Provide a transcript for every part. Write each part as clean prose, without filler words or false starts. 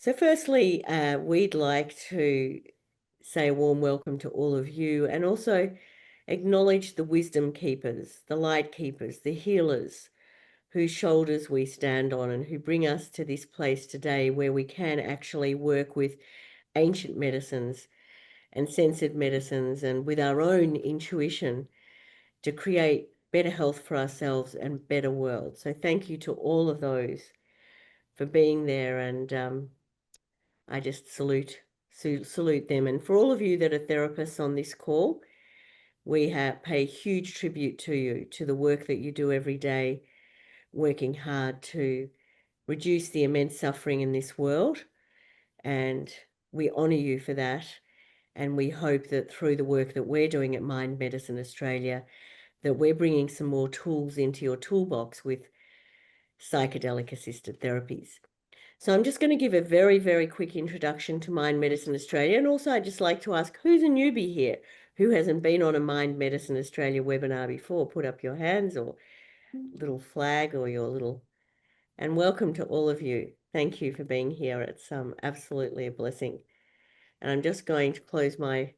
So firstly, we'd like to say a warm welcome to all of you and also acknowledge the wisdom keepers, the light keepers, the healers whose shoulders we stand on and who bring us to this place today where we can actually work with ancient medicines and censored medicines and with our own intuition to create better health for ourselves and better world. So thank you to all of those for being there, and I just salute them. And for all of you that are therapists on this call, we pay huge tribute to you, to the work that you do every day, working hard to reduce the immense suffering in this world. And we honor you for that. And we hope that through the work that we're doing at Mind Medicine Australia, that we're bringing some more tools into your toolbox with psychedelic assisted therapies. So I'm just going to give a very, very quick introduction to Mind Medicine Australia. And also I'd just like to ask, who's a newbie here? Who hasn't been on a Mind Medicine Australia webinar before? Put up your hands or little flag or your little... And welcome to all of you. Thank you for being here. It's absolutely a blessing. And I'm just going to close my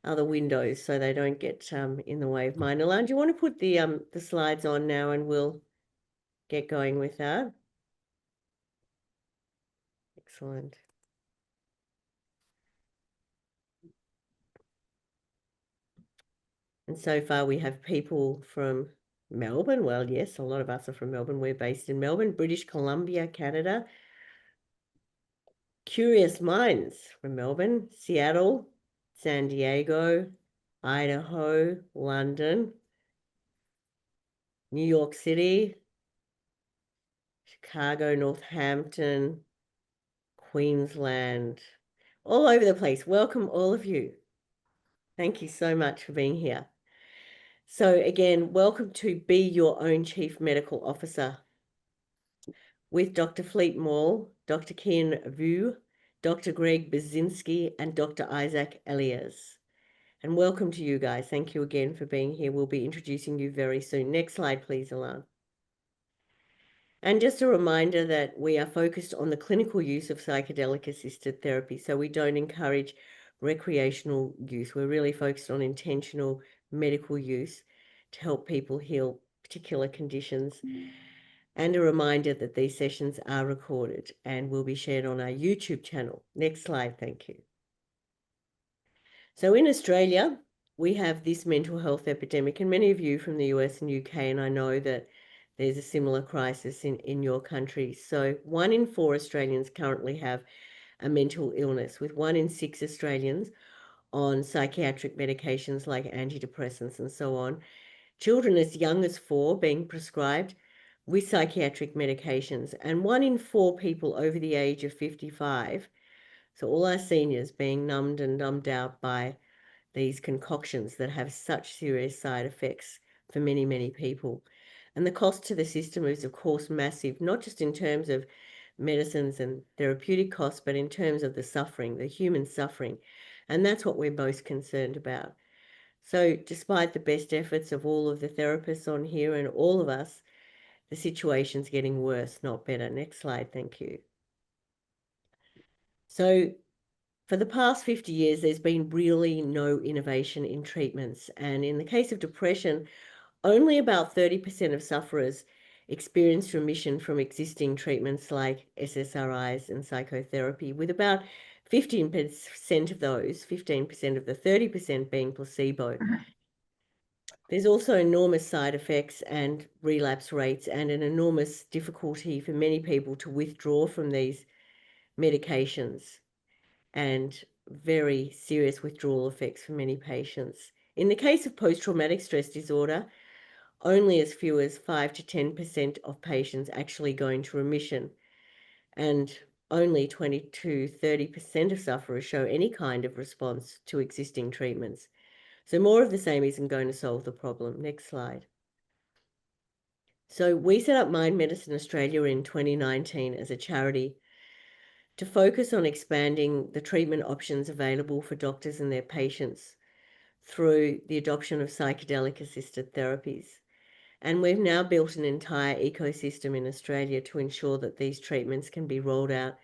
other windows so they don't get in the way of mine. Eliaz, do you want to put the slides on now and we'll get going with that? Excellent. And so far we have people from Melbourne. Well, yes, a lot of us are from Melbourne. We're based in Melbourne, British Columbia, Canada. Curious Minds from Melbourne, Seattle, San Diego, Idaho, London, New York City, Chicago, Northampton, Queensland, all over the place. Welcome, all of you. Thank you so much for being here. So again, welcome to Be Your Own Chief Medical Officer with Dr. Fleet Maull, Dr. Kien Vuu, Dr. Greg Burzynski, and Dr. Isaac Eliaz. And welcome to you guys. Thank you again for being here. We'll be introducing you very soon. Next slide, please, Alan. And just a reminder that we are focused on the clinical use of psychedelic assisted therapy. So we don't encourage recreational use. We're really focused on intentional medical use to help people heal particular conditions. And a reminder that these sessions are recorded and will be shared on our YouTube channel. Next slide, thank you. So in Australia, we have this mental health epidemic, and many of you from the US and UK, and I know that there's a similar crisis in your country. So 1 in 4 Australians currently have a mental illness, with 1 in 6 Australians on psychiatric medications like antidepressants and so on. Children as young as 4 being prescribed with psychiatric medications, and 1 in 4 people over the age of 55, so all our seniors, being numbed and numbed out by these concoctions that have such serious side effects for many, many people. And the cost to the system is, of course, massive, not just in terms of medicines and therapeutic costs, but in terms of the suffering, the human suffering. And that's what we're most concerned about. So despite the best efforts of all of the therapists on here and all of us, the situation's getting worse, not better. Next slide, thank you. So for the past 50 years, there's been really no innovation in treatments. And in the case of depression, only about 30% of sufferers experience remission from existing treatments like SSRIs and psychotherapy, with about 15% of those, 15% of the 30% being placebo. There's also enormous side effects and relapse rates and an enormous difficulty for many people to withdraw from these medications and very serious withdrawal effects for many patients. In the case of post-traumatic stress disorder, only as few as 5 to 10% of patients actually go into remission, and only 20 to 30% of sufferers show any kind of response to existing treatments. So more of the same isn't going to solve the problem. Next slide. So we set up Mind Medicine Australia in 2019 as a charity to focus on expanding the treatment options available for doctors and their patients through the adoption of psychedelic assisted therapies. And we've now built an entire ecosystem in Australia to ensure that these treatments can be rolled out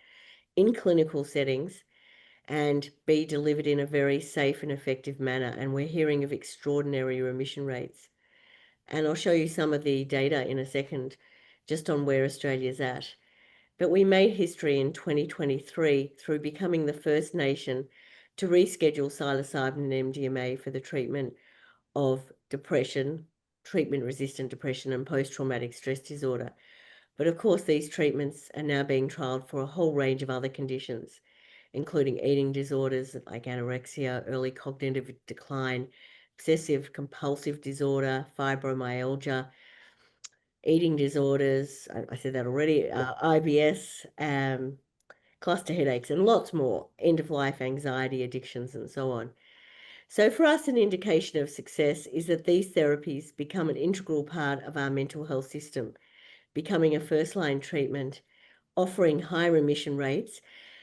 in clinical settings and be delivered in a very safe and effective manner. And we're hearing of extraordinary remission rates. And I'll show you some of the data in a second, just on where Australia's at. But we made history in 2023 through becoming the first nation to reschedule psilocybin and MDMA for the treatment of depression, treatment-resistant depression, and post-traumatic stress disorder. But of course, these treatments are now being trialled for a whole range of other conditions, including eating disorders like anorexia, early cognitive decline, obsessive compulsive disorder, fibromyalgia, eating disorders, I said that already, IBS, cluster headaches, and lots more, end-of-life anxiety, addictions, and so on. So for us, an indication of success is that these therapies become an integral part of our mental health system, becoming a first-line treatment, offering high remission rates.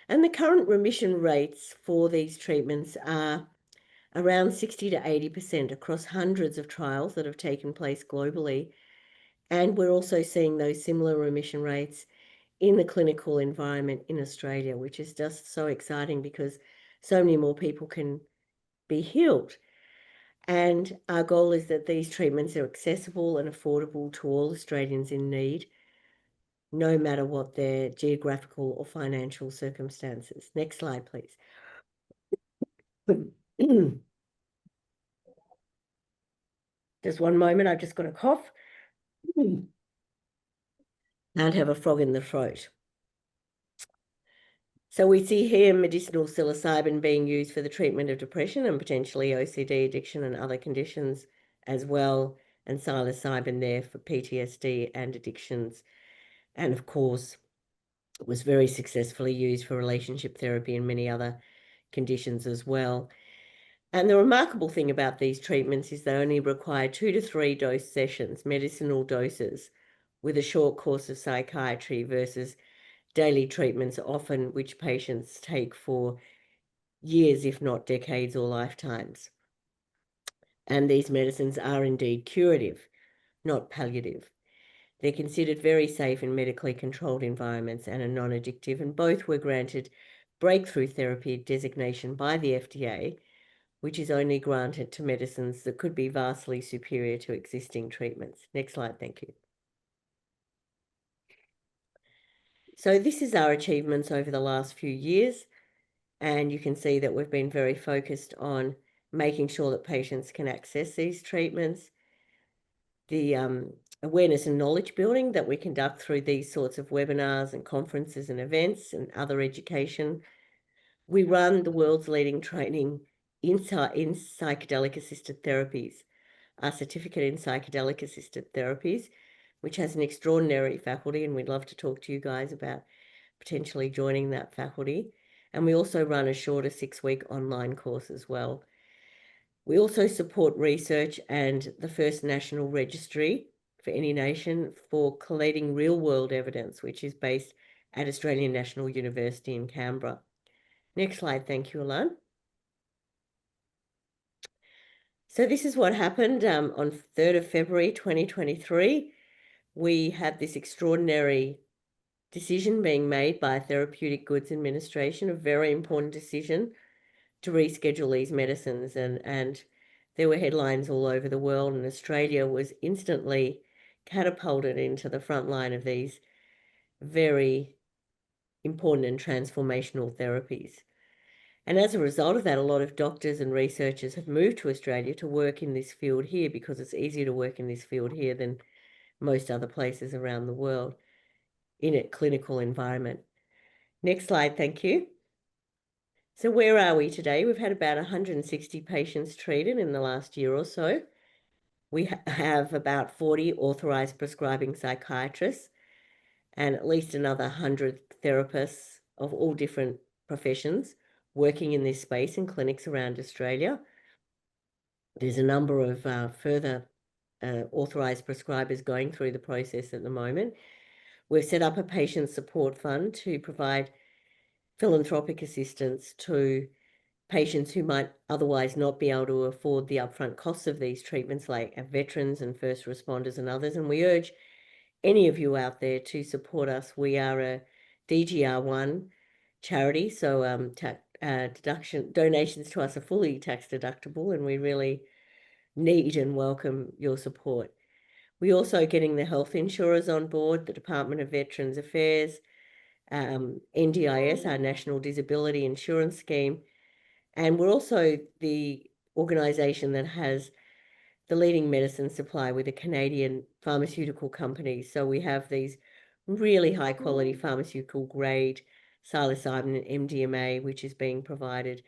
And the current remission rates for these treatments are around 60 to 80% across hundreds of trials that have taken place globally. And we're also seeing those similar remission rates in the clinical environment in Australia, which is just so exciting because so many more people can be healed. And our goal is that these treatments are accessible and affordable to all Australians in need, no matter what their geographical or financial circumstances. Next slide, please. Just one moment, I've just got a cough. And have a frog in the throat. So we see here medicinal psilocybin being used for the treatment of depression and potentially OCD, addiction, and other conditions as well, and psilocybin there for PTSD and addictions. And of course, it was very successfully used for relationship therapy and many other conditions as well. And the remarkable thing about these treatments is they only require 2 to 3 dose sessions, medicinal doses, with a short course of psychiatry versus daily treatments, often which patients take for years, if not decades or lifetimes. And these medicines are indeed curative, not palliative. They're considered very safe in medically controlled environments and are non-addictive, and both were granted breakthrough therapy designation by the FDA, which is only granted to medicines that could be vastly superior to existing treatments. Next slide, thank you. So this is our achievements over the last few years, and you can see that we've been very focused on making sure that patients can access these treatments, the awareness and knowledge building that we conduct through these sorts of webinars and conferences and events and other education. We run the world's leading training in psychedelic-assisted therapies, our certificate in psychedelic-assisted therapies, which has an extraordinary faculty, and we'd love to talk to you guys about potentially joining that faculty. And we also run a shorter 6-week online course as well. We also support research and the first national registry for any nation for collating real-world evidence, which is based at Australian National University in Canberra. Next slide, thank you, Alan. So this is what happened on 3rd of February 2023. We had this extraordinary decision being made by Therapeutic Goods Administration, a very important decision to reschedule these medicines. And there were headlines all over the world, and Australia was instantly catapulted into the front line of these very important and transformational therapies. And as a result of that, a lot of doctors and researchers have moved to Australia to work in this field here because it's easier to work in this field here than most other places around the world in a clinical environment. Next slide, thank you. So where are we today? We've had about 160 patients treated in the last year or so. We have about 40 authorised prescribing psychiatrists and at least another 100 therapists of all different professions working in this space in clinics around Australia. There's a number of further authorised prescribers going through the process at the moment. We've set up a patient support fund to provide philanthropic assistance to patients who might otherwise not be able to afford the upfront costs of these treatments, like veterans and first responders and others. And we urge any of you out there to support us. We are a DGR1 charity, so donations to us are fully tax deductible, and we really need and welcome your support. We're also getting the health insurers on board, the Department of Veterans Affairs, NDIS, our National Disability Insurance Scheme, and we're also the organisation that has the leading medicine supply with a Canadian pharmaceutical company. So we have these really high quality pharmaceutical grade psilocybin and MDMA, which is being provided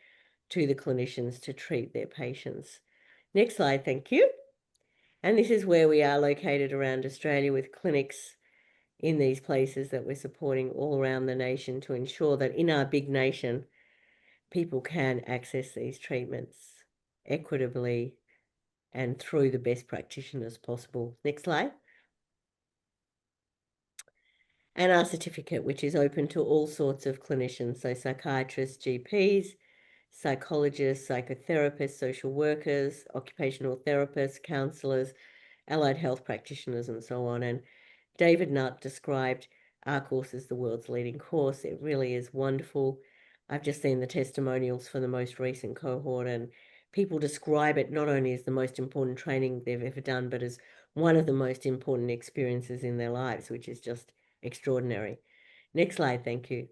to the clinicians to treat their patients. Next slide, thank you. And this is where we are located around Australia with clinics in these places that we're supporting all around the nation to ensure that in our big nation, people can access these treatments equitably and through the best practitioners possible. Next slide. And our certificate, which is open to all sorts of clinicians, so psychiatrists, GPs, psychologists, psychotherapists, social workers, occupational therapists, counsellors, allied health practitioners, and so on. And David Nutt described our course as the world's leading course. It really is wonderful. I've just seen the testimonials for the most recent cohort, and people describe it not only as the most important training they've ever done, but as one of the most important experiences in their lives, which is just extraordinary. Next slide, thank you.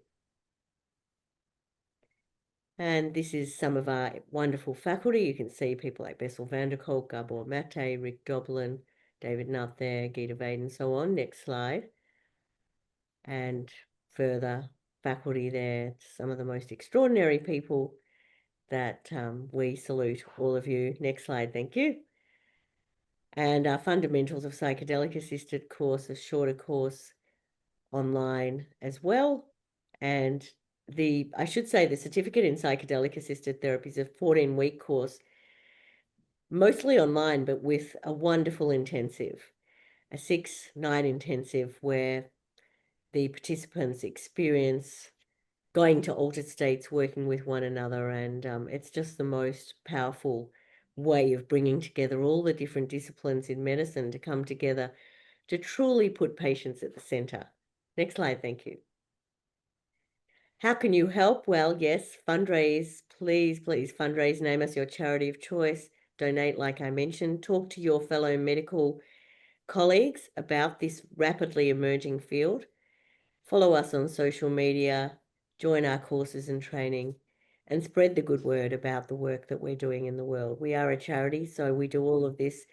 And this is some of our wonderful faculty. You can see people like Bessel van der Kolk, Gabor Mate, Rick Doblin, David Nutt there, Gita Vade, and so on. Next slide. And further faculty there, some of the most extraordinary people that we salute all of you. Next slide, thank you. And our Fundamentals of Psychedelic Assisted course, a shorter course online as well. And I should say the certificate in psychedelic assisted therapy is a 14-week course, mostly online, but with a wonderful intensive, a 6-night intensive where the participants experience going to altered states, working with one another, and it's just the most powerful way of bringing together all the different disciplines in medicine to come together to truly put patients at the center. Next slide, thank you. How can you help? Well, yes, fundraise, please, please fundraise, name us your charity of choice, donate like I mentioned, talk to your fellow medical colleagues about this rapidly emerging field, follow us on social media, join our courses and training, and spread the good word about the work that we're doing in the world. We are a charity, so we do all of this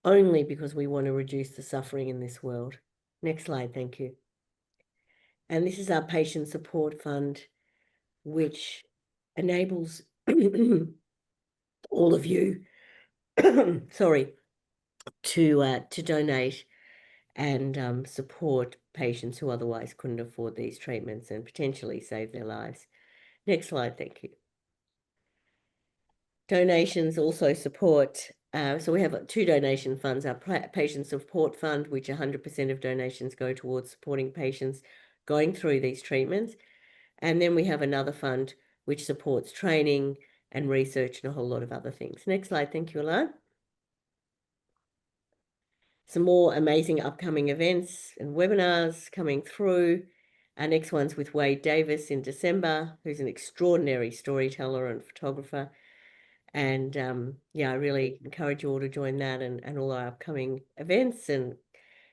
only because we want to reduce the suffering in this world. Next slide, thank you. And this is our patient support fund, which enables all of you, sorry, to donate and support patients who otherwise couldn't afford these treatments and potentially save their lives. Next slide, thank you. Donations also support, so we have 2 donation funds, our patient support fund, which 100% of donations go towards supporting patients going through these treatments. And then we have another fund which supports training and research and a whole lot of other things. Next slide, thank you, Eliaz. Some more amazing upcoming events and webinars coming through. Our next one's with Wade Davis in December, who's an extraordinary storyteller and photographer. And yeah, I really encourage you all to join that and all our upcoming events, and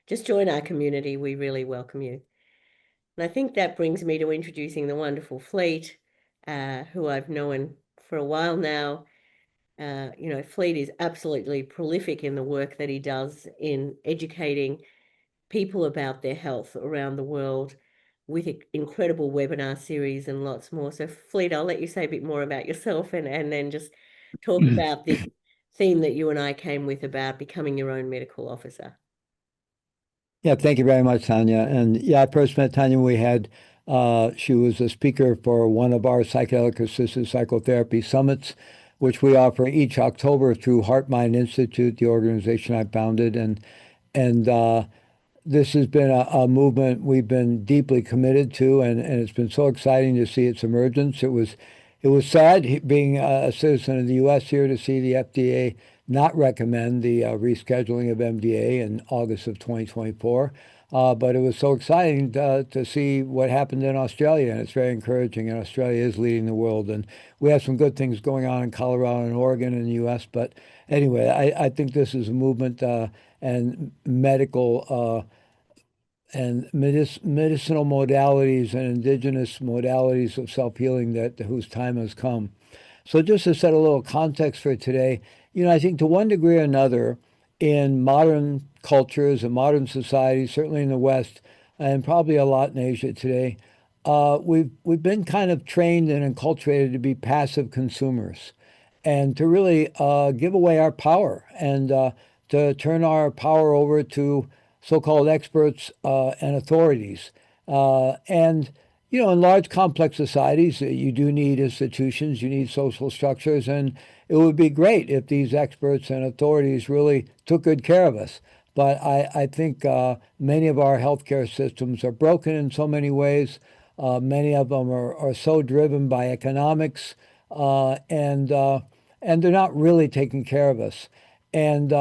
just join our community. We really welcome you. And I think that brings me to introducing the wonderful Fleet, who I've known for a while now. You know, Fleet is absolutely prolific in the work that he does in educating people about their health around the world with incredible webinar series and lots more. So Fleet, I'll let you say a bit more about yourself and then just talk about this theme that you and I came with about becoming your own medical officer. Yeah, thank you very much, Tanya. And yeah, I first met Tanya when she was a speaker for one of our psychedelic assisted psychotherapy summits, which we offer each October through Heart Mind Institute, the organization I founded. And this has been a movement we've been deeply committed to, and it's been so exciting to see its emergence. It was sad being a citizen of the U.S. here to see the FDA not recommend the rescheduling of MDA in August of 2024. But it was so exciting to see what happened in Australia, and it's very encouraging. And Australia is leading the world, and we have some good things going on in Colorado and Oregon and the U.S. But anyway, I think this is a movement and medicinal modalities and indigenous modalities of self-healing that whose time has come. So just to set a little context for today, I think to one degree or another, in modern cultures and modern societies, certainly in the West, and probably a lot in Asia today, we've been kind of trained and enculturated to be passive consumers, and to really give away our power and to turn our power over to so-called experts and authorities. And in large complex societies, you do need institutions, you need social structures, and it would be great if these experts and authorities really took good care of us. But I think many of our healthcare systems are broken in so many ways. Many of them are so driven by economics, and they're not really taking care of us. And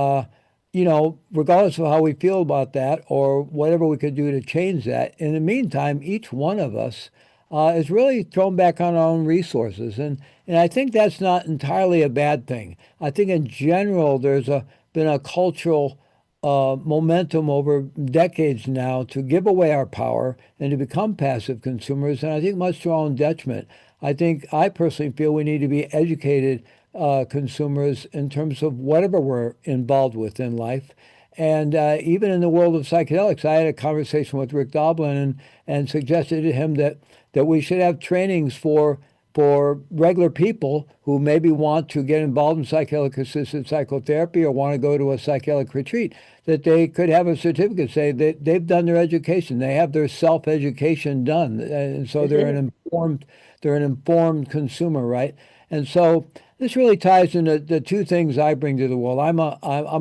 regardless of how we feel about that or whatever we could do to change that, in the meantime, each one of us is really thrown back on our own resources. And I think that's not entirely a bad thing. I think in general, been a cultural momentum over decades now to give away our power and to become passive consumers, and I think much to our own detriment. I personally feel we need to be educated consumers in terms of whatever we're involved with in life. And even in the world of psychedelics, I had a conversation with Rick Doblin and suggested to him that we should have trainings for regular people who maybe want to get involved in psychedelic assisted psychotherapy or want to go to a psychedelic retreat, that they could have a certificate say that they've done their education, they have their self-education done, and so they're an informed consumer, right? And so this really ties into the two things I bring to the world. I'm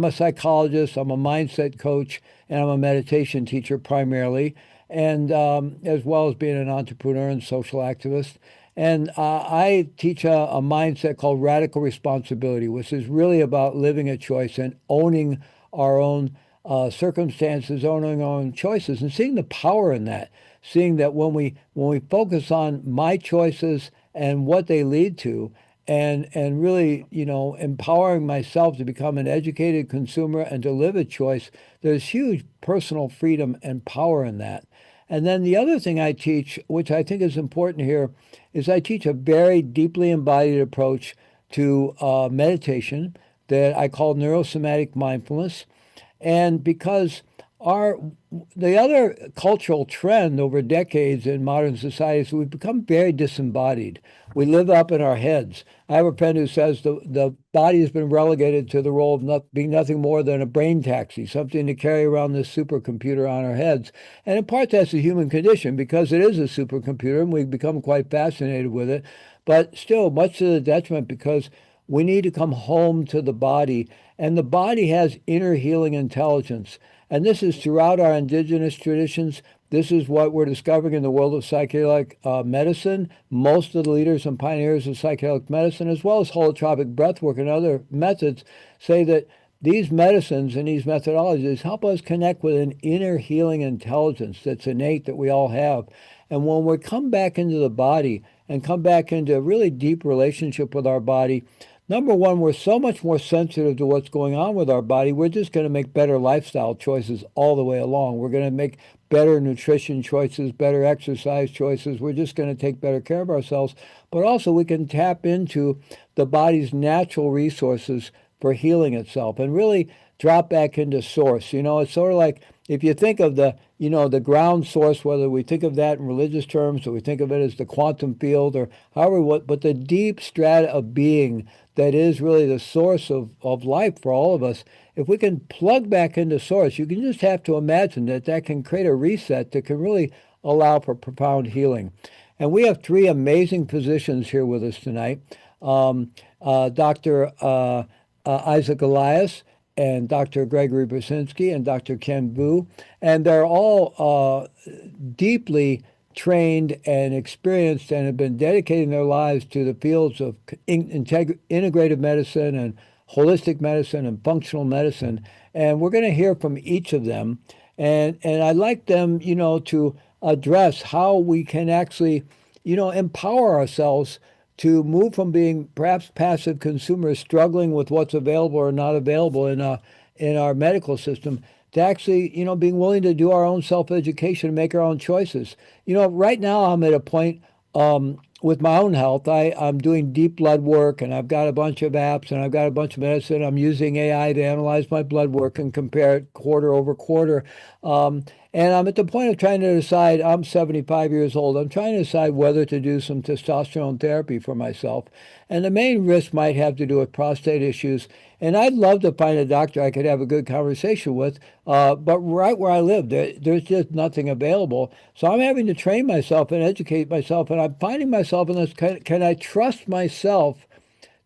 a psychologist, I'm a mindset coach, and I'm a meditation teacher primarily, and as well as being an entrepreneur and social activist. And I teach a mindset called radical responsibility, which is really about living a choice and owning our own circumstances, owning our own choices, and seeing the power in that. Seeing that when we focus on my choices and what they lead to, and really, empowering myself to become an educated consumer and to live a choice, there's huge personal freedom and power in that. And then the other thing I teach, which I think is important here, is I teach a very deeply embodied approach to meditation that I call neurosomatic mindfulness. And because our the other cultural trend over decades in modern society is we've become very disembodied. We live up in our heads. I have a friend who says the body has been relegated to the role of being nothing more than a brain taxi, something to carry around this supercomputer on our heads. And in part, that's a human condition because it is a supercomputer and we've become quite fascinated with it. But still, much to the detriment because we need to come home to the body. And the body has inner healing intelligence. And this is throughout our indigenous traditions. This is what we're discovering in the world of psychedelic medicine. Most of the leaders and pioneers of psychedelic medicine, as well as holotropic breathwork and other methods, say that these medicines and these methodologies help us connect with an inner healing intelligence that's innate that we all have. And when we come back into the body and come back into a really deep relationship with our body, number one, we're so much more sensitive to what's going on with our body. We're just going to make better lifestyle choices all the way along. We're going to make better nutrition choices, better exercise choices. We're just going to take better care of ourselves. But also, we can tap into the body's natural resources for healing itself and really drop back into source. It's sort of like if you think of the ground source, whether we think of that in religious terms or we think of it as the quantum field or however what, but the deep strata of being that is really the source of life for all of us. If we can plug back into source, you can just have to imagine that can create a reset that can really allow for profound healing. And we have three amazing physicians here with us tonight. Dr. Isaac Eliaz and Dr. Gregory Burzynski and Dr. Kien Vuu. And they're all deeply trained and experienced and have been dedicating their lives to the fields of integrative medicine and holistic medicine and functional medicine. And we're going to hear from each of them. And I'd like them, to address how we can actually, empower ourselves to move from being perhaps passive consumers struggling with what's available or not available in our medical system to actually, being willing to do our own self-education and make our own choices. Right now I'm at a point with my own health. I'm doing deep blood work and I've got a bunch of apps and I've got a bunch of medicine. I'm using AI to analyze my blood work and compare it quarter over quarter. Um, and I'm at the point of trying to decide, I'm 75 years old. I'm trying to decide whether to do some testosterone therapy for myself. And the main risk might have to do with prostate issues. And I'd love to find a doctor I could have a good conversation with. But right where I live, there's just nothing available. So I'm having to train myself and educate myself. And I'm finding myself in this, can I trust myself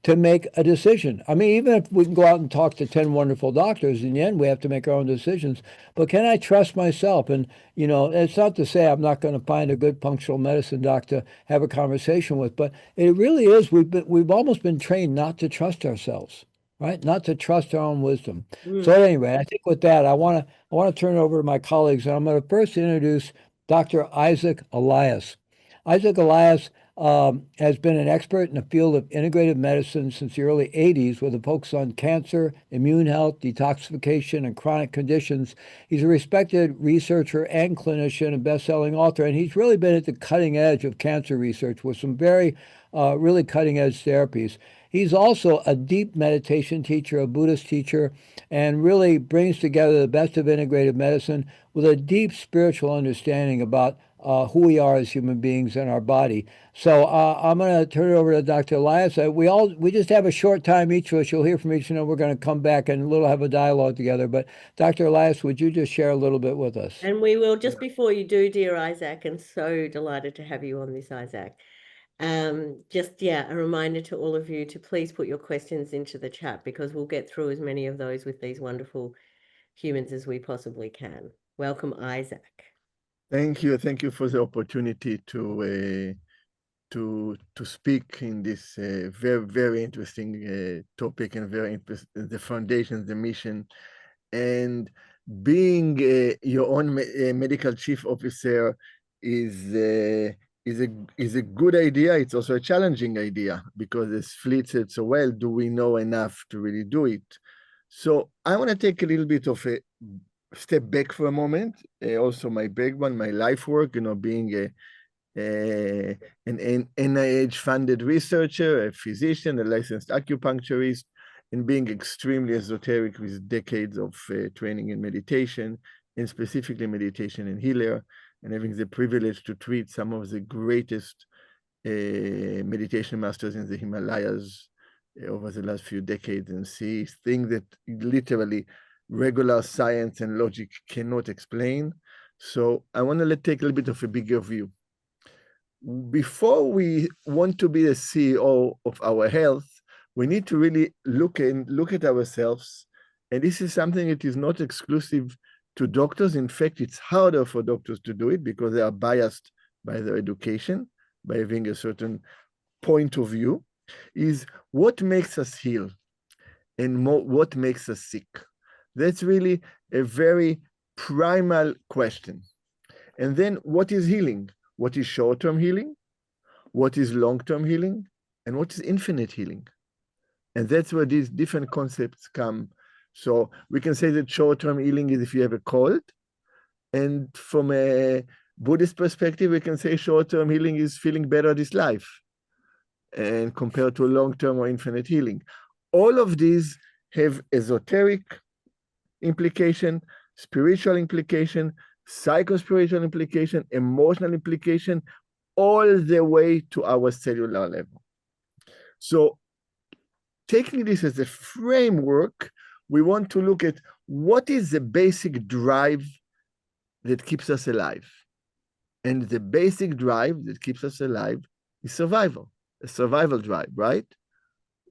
to make a decision? I mean, even if we can go out and talk to 10 wonderful doctors, in the end, we have to make our own decisions. But can I trust myself? And, it's not to say I'm not going to find a good functional medicine doc to have a conversation with, but it really is. We've almost been trained not to trust ourselves, right? Not to trust our own wisdom. So Mm. anyway, I think with that, I want to turn it over to my colleagues, and I'm going to first introduce Dr. Isaac Eliaz. Isaac Eliaz has been an expert in the field of integrative medicine since the early 80s with a focus on cancer, immune health, detoxification, and chronic conditions. He's a respected researcher and clinician and best-selling author, and he's really been at the cutting edge of cancer research with some very, really cutting-edge therapies. He's also a deep meditation teacher, a Buddhist teacher, and really brings together the best of integrative medicine with a deep spiritual understanding about who we are as human beings and our body. So I'm going to turn it over to Dr. Elias. We just have a short time each of us. You'll hear from each, we're going to come back and have a dialogue together. But Dr. Elias, would you just share a little bit with us? And we will, just before you do, dear Isaac, and so delighted to have you on this, Isaac. Just, yeah, a reminder to all of you to please put your questions into the chat because we'll get through as many of those with these wonderful humans as we possibly can. Welcome, Isaac. Thank you. Thank you for the opportunity to speak in this very, very interesting topic and very interesting, the foundation, the mission. And being your own medical chief officer is a good idea. It's also a challenging idea because, as Fleet said so well, do we know enough to really do it? So I want to take a little bit of a step back for a moment. Also, my background, my life work, being an NIH-funded researcher, a physician, a licensed acupuncturist, and being extremely esoteric with decades of training in meditation, and specifically meditation and healer, and having the privilege to treat some of the greatest meditation masters in the Himalayas over the last few decades and see things that literally regular science and logic cannot explain. So I want to take a little bit of a bigger view. Before we want to be the CEO of our health, we need to really look at ourselves. And this is something that is not exclusive to doctors. In fact, it's harder for doctors to do it because they are biased by their education, by having a certain point of view, is what makes us heal and what makes us sick. That's really a very primal question. And then what is healing? What is short-term healing? What is long-term healing? And what is infinite healing? And that's where these different concepts come. So we can say that short-term healing is if you have a cold. And from a Buddhist perspective, we can say short-term healing is feeling better this life. And compared to long-term or infinite healing. All of these have esoteric implication, spiritual implication, psycho-spiritual implication, emotional implication, all the way to our cellular level. So taking this as a framework, we want to look at what is the basic drive that keeps us alive. And the basic drive that keeps us alive is survival, a survival drive, right?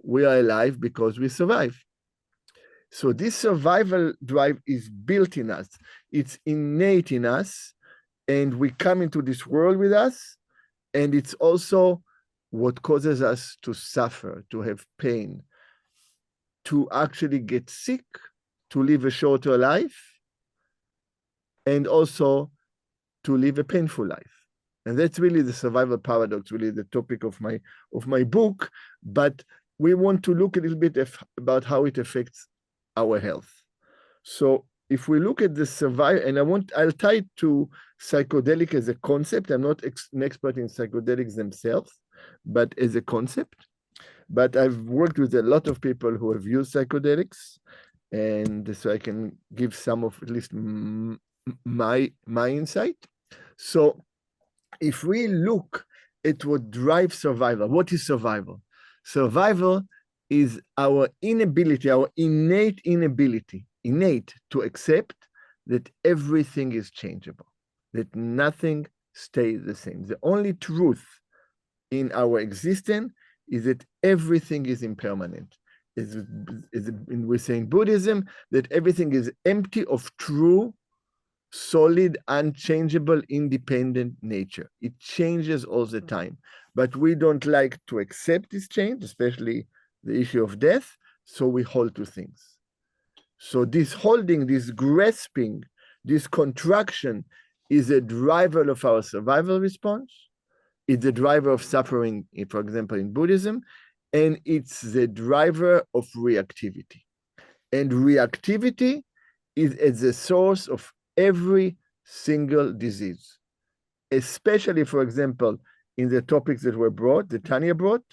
We are alive because we survive. So this survival drive is built in us. It's innate in us, and we come into this world with us, and it's also what causes us to suffer, to have pain, to actually get sick, to live a shorter life, and also to live a painful life. And that's really the survival paradox, really the topic of my book. But we want to look a little bit about how it affects our health. So if we look at the survival, and I'll tie it to psychedelic as a concept. I'm not an expert in psychedelics themselves, but as a concept. But I've worked with a lot of people who have used psychedelics, and so I can give some of at least my insight. So if we look at what drives survival, what is survival? Survival is our inability, our innate inability, to accept that everything is changeable, that nothing stays the same. The only truth in our existence is that everything is impermanent. We say in Buddhism that everything is empty of true, solid, unchangeable, independent nature. It changes all the time. But we don't like to accept this change, especially the issue of death, so we hold to things. So this holding, this grasping, this contraction is a driver of our survival response. It's the driver of suffering, for example, in Buddhism, and it's the driver of reactivity. And reactivity is at the source of every single disease, especially, for example, in the topics that were brought, that Tanya brought,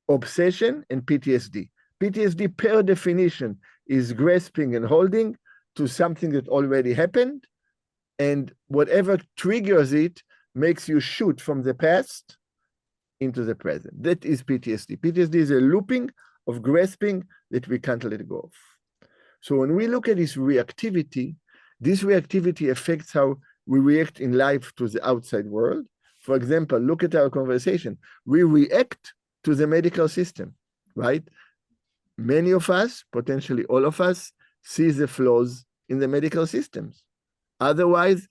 obsession and PTSD. PTSD, per definition, is grasping and holding to something that already happened, and whatever triggers it makes you shoot from the past into the present. That is PTSD. PTSD is a looping of grasping that we can't let go of. So when we look at this reactivity affects how we react in life to the outside world. For example, look at our conversation. We react to the medical system, right? Many of us, potentially all of us, see the flaws in the medical systems. Otherwise,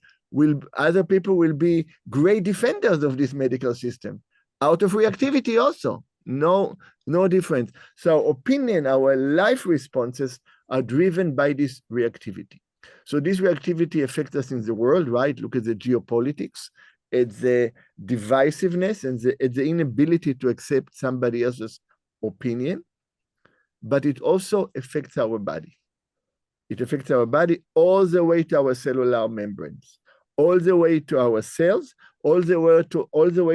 other people will be great defenders of this medical system, out of reactivity also. No difference. So our opinion, our life responses are driven by this reactivity. So this reactivity affects us in the world, right? Look at the geopolitics, at the divisiveness and at the inability to accept somebody else's opinion. But it also affects our body. It affects our body all the way to our cellular membranes, all the way to our cells, all the way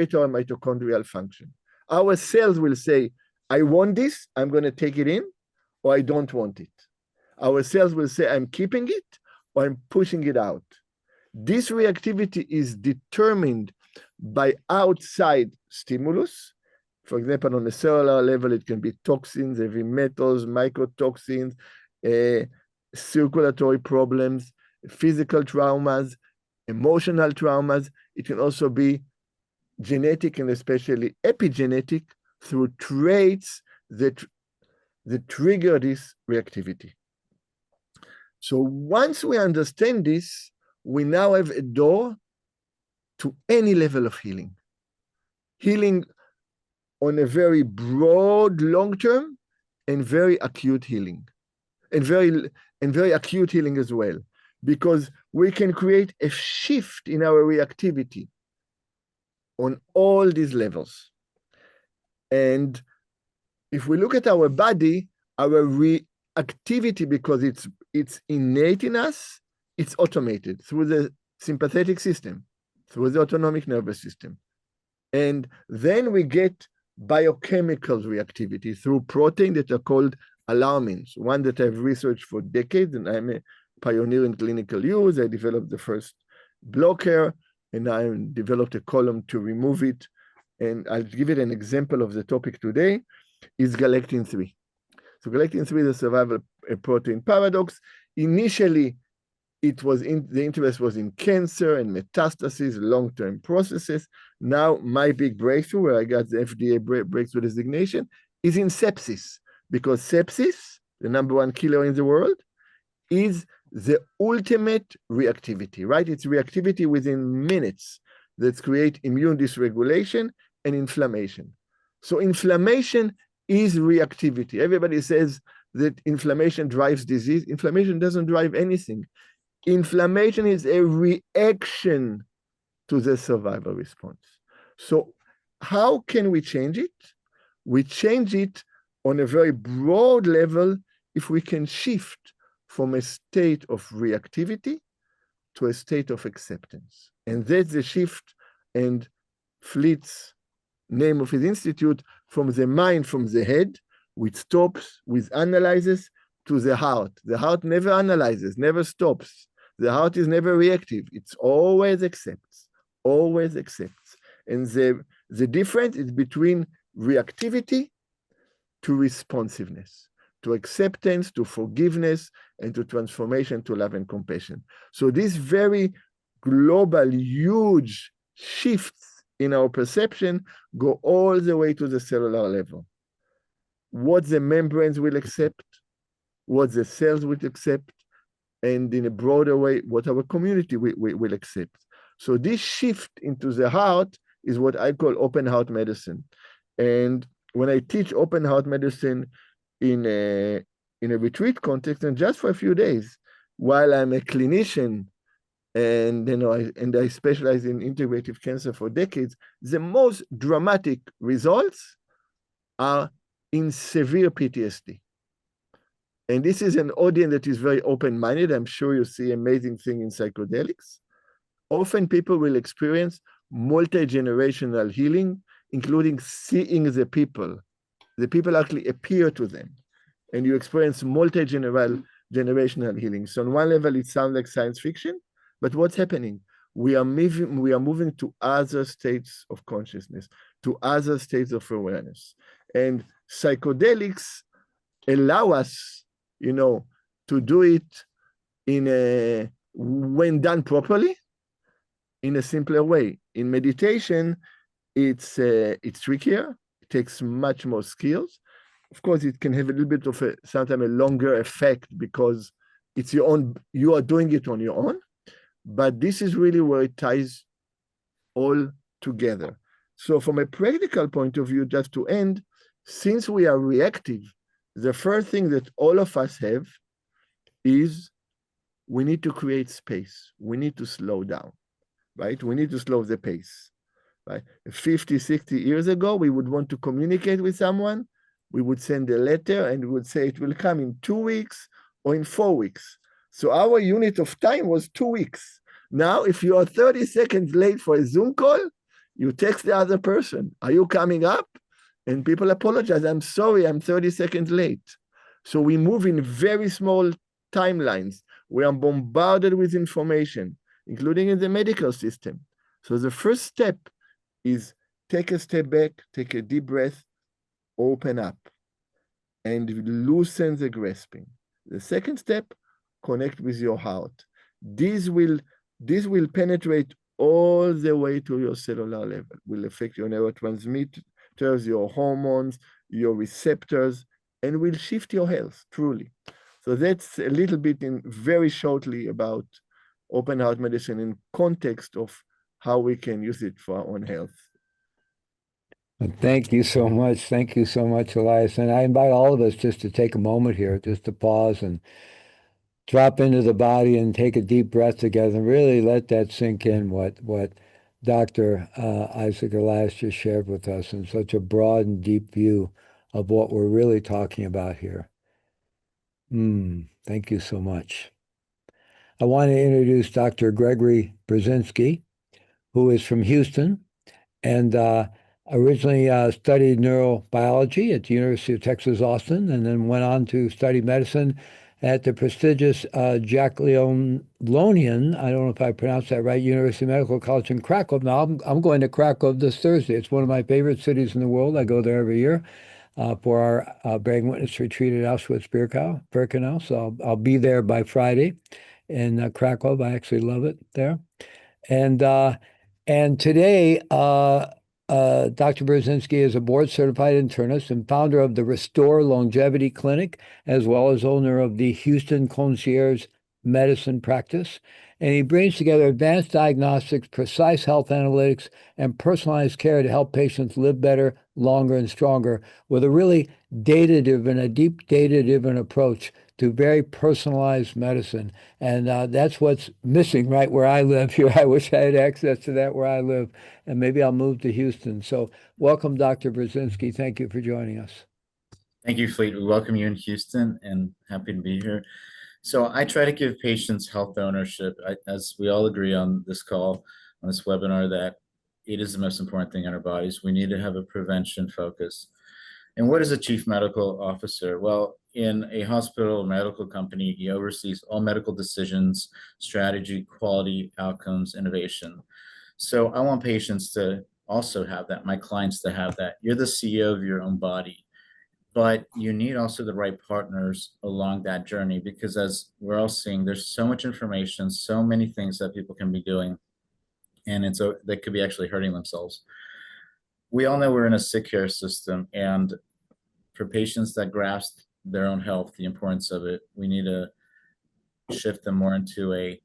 to our mitochondrial function. Our cells will say, I want this, I'm going to take it in, or I don't want it. Our cells will say, I'm keeping it, or I'm pushing it out. This reactivity is determined by outside stimulus. For example, on a cellular level, it can be toxins, heavy metals, mycotoxins, circulatory problems, physical traumas, emotional traumas. It can also be genetic and especially epigenetic through traits that trigger this reactivity. So once we understand this, we now have a door to any level of healing. Healing on a very broad, long-term, and very acute healing. And very acute healing as well. Because we can create a shift in our reactivity on all these levels. And if we look at our body, our reactivity, because it's innate in us, it's automated through the sympathetic system, through the autonomic nervous system. And then we get biochemical reactivity through proteins that are called alarmins, one that I've researched for decades, and I'm a pioneer in clinical use. I developed the first blocker, and I developed a column to remove it. And I'll give it an example of the topic today, is galectin-3. So galectin-3 is a survival protein paradox. Initially, the interest was in cancer and metastasis, long-term processes. Now, my big breakthrough, where I got the FDA breakthrough designation, is in sepsis, because sepsis, the #1 killer in the world, is the ultimate reactivity, right? It's reactivity within minutes that create immune dysregulation and inflammation. So inflammation is reactivity. Everybody says that inflammation drives disease. Inflammation doesn't drive anything. Inflammation is a reaction to the survival response. So how can we change it? We change it on a very broad level if we can shift from a state of reactivity to a state of acceptance. And that's the shift, and Fleet's name of his institute, from the mind, from the head, which stops, which analyzes, to the heart. The heart never analyzes, never stops. The heart is never reactive. It's always accepts, always accepts. And the difference is between reactivity to responsiveness, to acceptance, to forgiveness, and to transformation, to love and compassion. So these very global, huge shifts in our perception go all the way to the cellular level. What the membranes will accept, what the cells will accept, and in a broader way, what our community will accept. So this shift into the heart is what I call open heart medicine. And when I teach open heart medicine in a retreat context, and just for a few days, while I'm a clinician, and I specialize in integrative cancer for decades, the most dramatic results are in severe PTSD. And this is an audience that is very open-minded. I'm sure you see amazing things in psychedelics. Often people will experience multi-generational healing, including seeing the people. The people actually appear to them, and you experience multi-generational healing. So on one level, it sounds like science fiction, but what's happening? We are moving to other states of consciousness, to other states of awareness. And psychedelics allow us, to do it when done properly, in a simpler way. In meditation, it's trickier. It takes much more skills. Of course, it can have a little bit of sometimes a longer effect because it's you are doing it on your own. But this is really where it ties all together. So from a practical point of view, just to end, since we are reactive, the first thing that all of us have is we need to create space. We need to slow down, right? We need to slow the pace, right? 50, 60 years ago, we would want to communicate with someone. We would send a letter and we would say it will come in 2 weeks or in 4 weeks. So our unit of time was 2 weeks. Now, if you are 30 seconds late for a Zoom call, you text the other person, are you coming up? And people apologize, I'm sorry, I'm 30 seconds late. So we move in very small timelines. We are bombarded with information, including in the medical system. So the first step is take a step back, take a deep breath, open up, and loosen the grasping. The second step, connect with your heart. This will penetrate all the way to your cellular level, will affect your neurotransmitters, your hormones, your receptors, and will shift your health, truly. So that's a little bit very shortly about open heart medicine in context of how we can use it for our own health. Thank you so much. Thank you so much, Elias. And I invite all of us just to take a moment here, just to pause and drop into the body and take a deep breath together and really let that sink in what Dr. Isaac Elias just shared with us in such a broad and deep view of what we're really talking about here. Thank you so much. I want to introduce Dr. Gregory Burzynski, who is from Houston and originally studied neurobiology at the University of Texas, Austin, and then went on to study medicine at the prestigious Jagiellonian, I don't know if I pronounced that right, University Medical College in Krakow. Now, I'm going to Krakow this Thursday. It's one of my favorite cities in the world. I go there every year for our Bearing Witness retreat at Auschwitz-Birkenau. So I'll be there by Friday in Krakow. I actually love it there. And today, Dr. Burzynski is a board-certified internist and founder of the Restore Longevity Clinic, as well as owner of the Houston Concierge Medicine Practice. And he brings together advanced diagnostics, precise health analytics, and personalized care to help patients live better, longer, and stronger with a really data-driven, a deep data-driven approach to very personalized medicine. And that's what's missing right where I live here. I wish I had access to that where I live, and maybe I'll move to Houston. So welcome, Dr. Burzynski. Thank you for joining us. Thank you, Fleet. We welcome you in Houston and happy to be here. So I try to give patients health ownership. As we all agree on this call, on this webinar, that it is the most important thing in our bodies. We need to have a prevention focus. And what is a chief medical officer? Well, in a hospital or medical company, he oversees all medical decisions, strategy, quality, outcomes, innovation. So I want patients to also have that, my clients to have that. You're the CEO of your own body, but you need also the right partners along that journey, because as we're all seeing, there's so much information, so many things that people can be doing, and they could be actually hurting themselves. We all know we're in a sick care system, and for patients that grasp their own health, the importance of it, we need to shift them more into a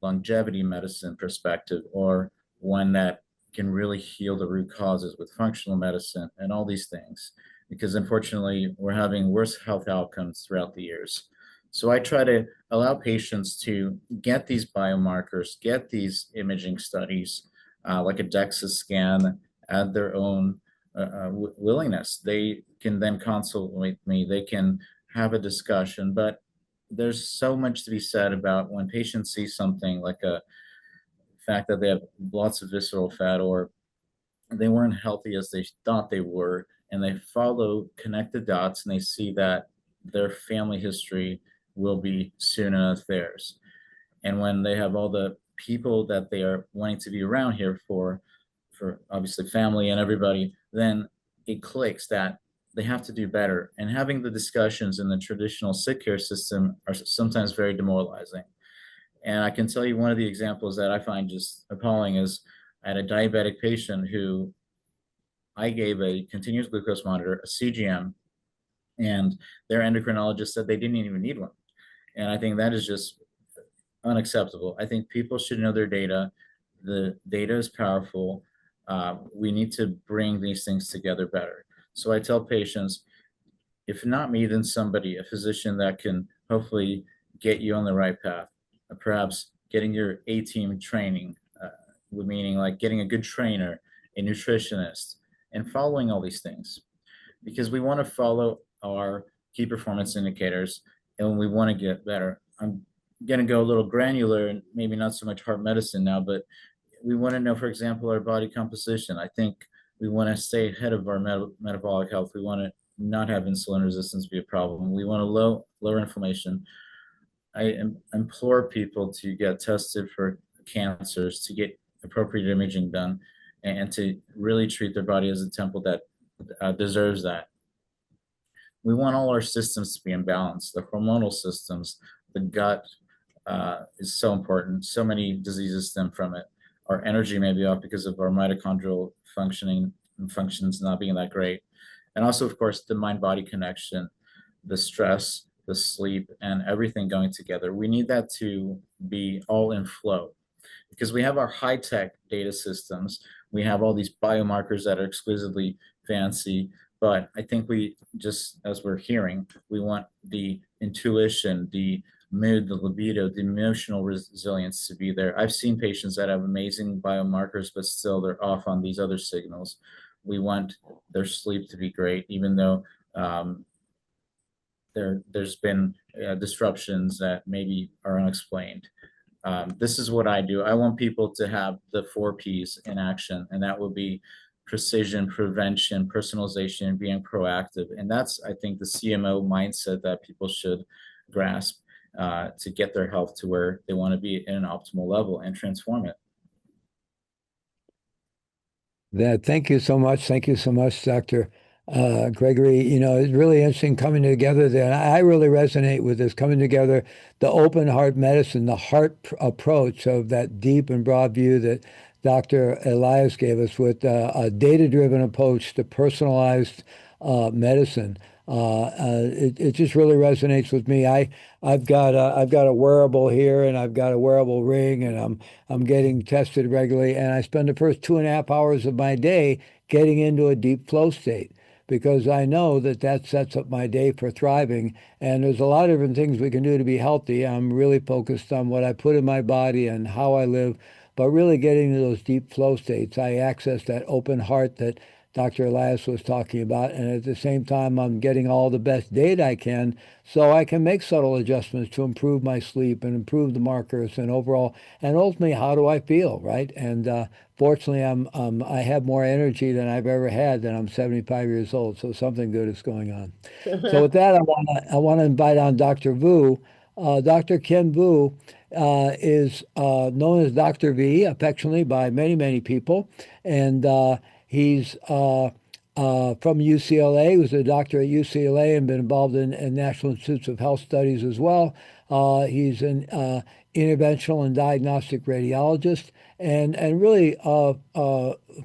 longevity medicine perspective, or one that can really heal the root causes with functional medicine and all these things, because unfortunately we're having worse health outcomes throughout the years. So I try to allow patients to get these biomarkers, get these imaging studies, like a DEXA scan, at their own willingness. They can then consult with me, they can have a discussion, but there's so much to be said about when patients see something like a fact that they have lots of visceral fat, or they weren't healthy as they thought they were, and they connect the dots, and they see that their family history will be soon enough theirs. And when they have all the people that they are wanting to be around here for obviously family and everybody, then it clicks that they have to do better. And having the discussions in the traditional sick care system are sometimes very demoralizing. And I can tell you one of the examples that I find just appalling is I had a diabetic patient who I gave a continuous glucose monitor, a CGM, and their endocrinologist said they didn't even need one. And I think that is just unacceptable. I think people should know their data. The data is powerful. We need to bring these things together better. So I tell patients, if not me, then somebody, a physician that can hopefully get you on the right path, perhaps getting your A-team training, meaning like getting a good trainer, a nutritionist, and following all these things, because we want to follow our key performance indicators and we want to get better. I'm going to go a little granular and maybe not so much heart medicine now, but we want to know, for example, our body composition. I think we want to stay ahead of our metabolic health. We want to not have insulin resistance be a problem. We want to lower inflammation. I implore people to get tested for cancers, to get appropriate imaging done, and to really treat their body as a temple that deserves that. We want all our systems to be in balance, the hormonal systems, the gut is so important. So many diseases stem from it. Our energy may be off because of our mitochondrial functions not being that great. And also, of course, the mind-body connection, the stress, the sleep, and everything going together. We need that to be all in flow, because we have our high-tech data systems. We have all these biomarkers that are exquisitely fancy, but I think we just, as we're hearing, we want the intuition, the mood, the libido, the emotional resilience to be there. I've seen patients that have amazing biomarkers, but still they're off on these other signals. We want their sleep to be great, even though there's been disruptions that maybe are unexplained. This is what I do. I want people to have the 4 Ps in action, and that will be precision, prevention, personalization, being proactive. And that's, I think, the CMO mindset that people should grasp to get their health to where they want to be in an optimal level and transform it. Thank you so much. Thank you so much, Dr. Gregory. It's really interesting coming together there. And I really resonate with this coming together, the open heart medicine, the heart approach of that deep and broad view that Dr. Eliaz gave us with a data-driven approach to personalized medicine. It just really resonates with me. I've got a wearable here, and I've got a wearable ring, and I'm getting tested regularly, and I spend the first 2.5 hours of my day getting into a deep flow state. because I know that that sets up my day for thriving. And there's a lot of different things we can do to be healthy. I'm really focused on what I put in my body and how I live, but really getting to those deep flow states. I access that open heart that Dr. Elias was talking about, and at the same time, I'm getting all the best data I can so I can make subtle adjustments to improve my sleep and improve the markers and overall, and ultimately, how do I feel, right? And fortunately, I have more energy than I've ever had, and I'm 75 years old, so something good is going on. So with that, I want to invite on Dr. Vuu. Dr. Kien Vuu is known as Dr. V affectionately by many, many people, and he's from UCLA. He was a doctor at UCLA and been involved in National Institutes of Health Studies as well. He's an interventional and diagnostic radiologist, and really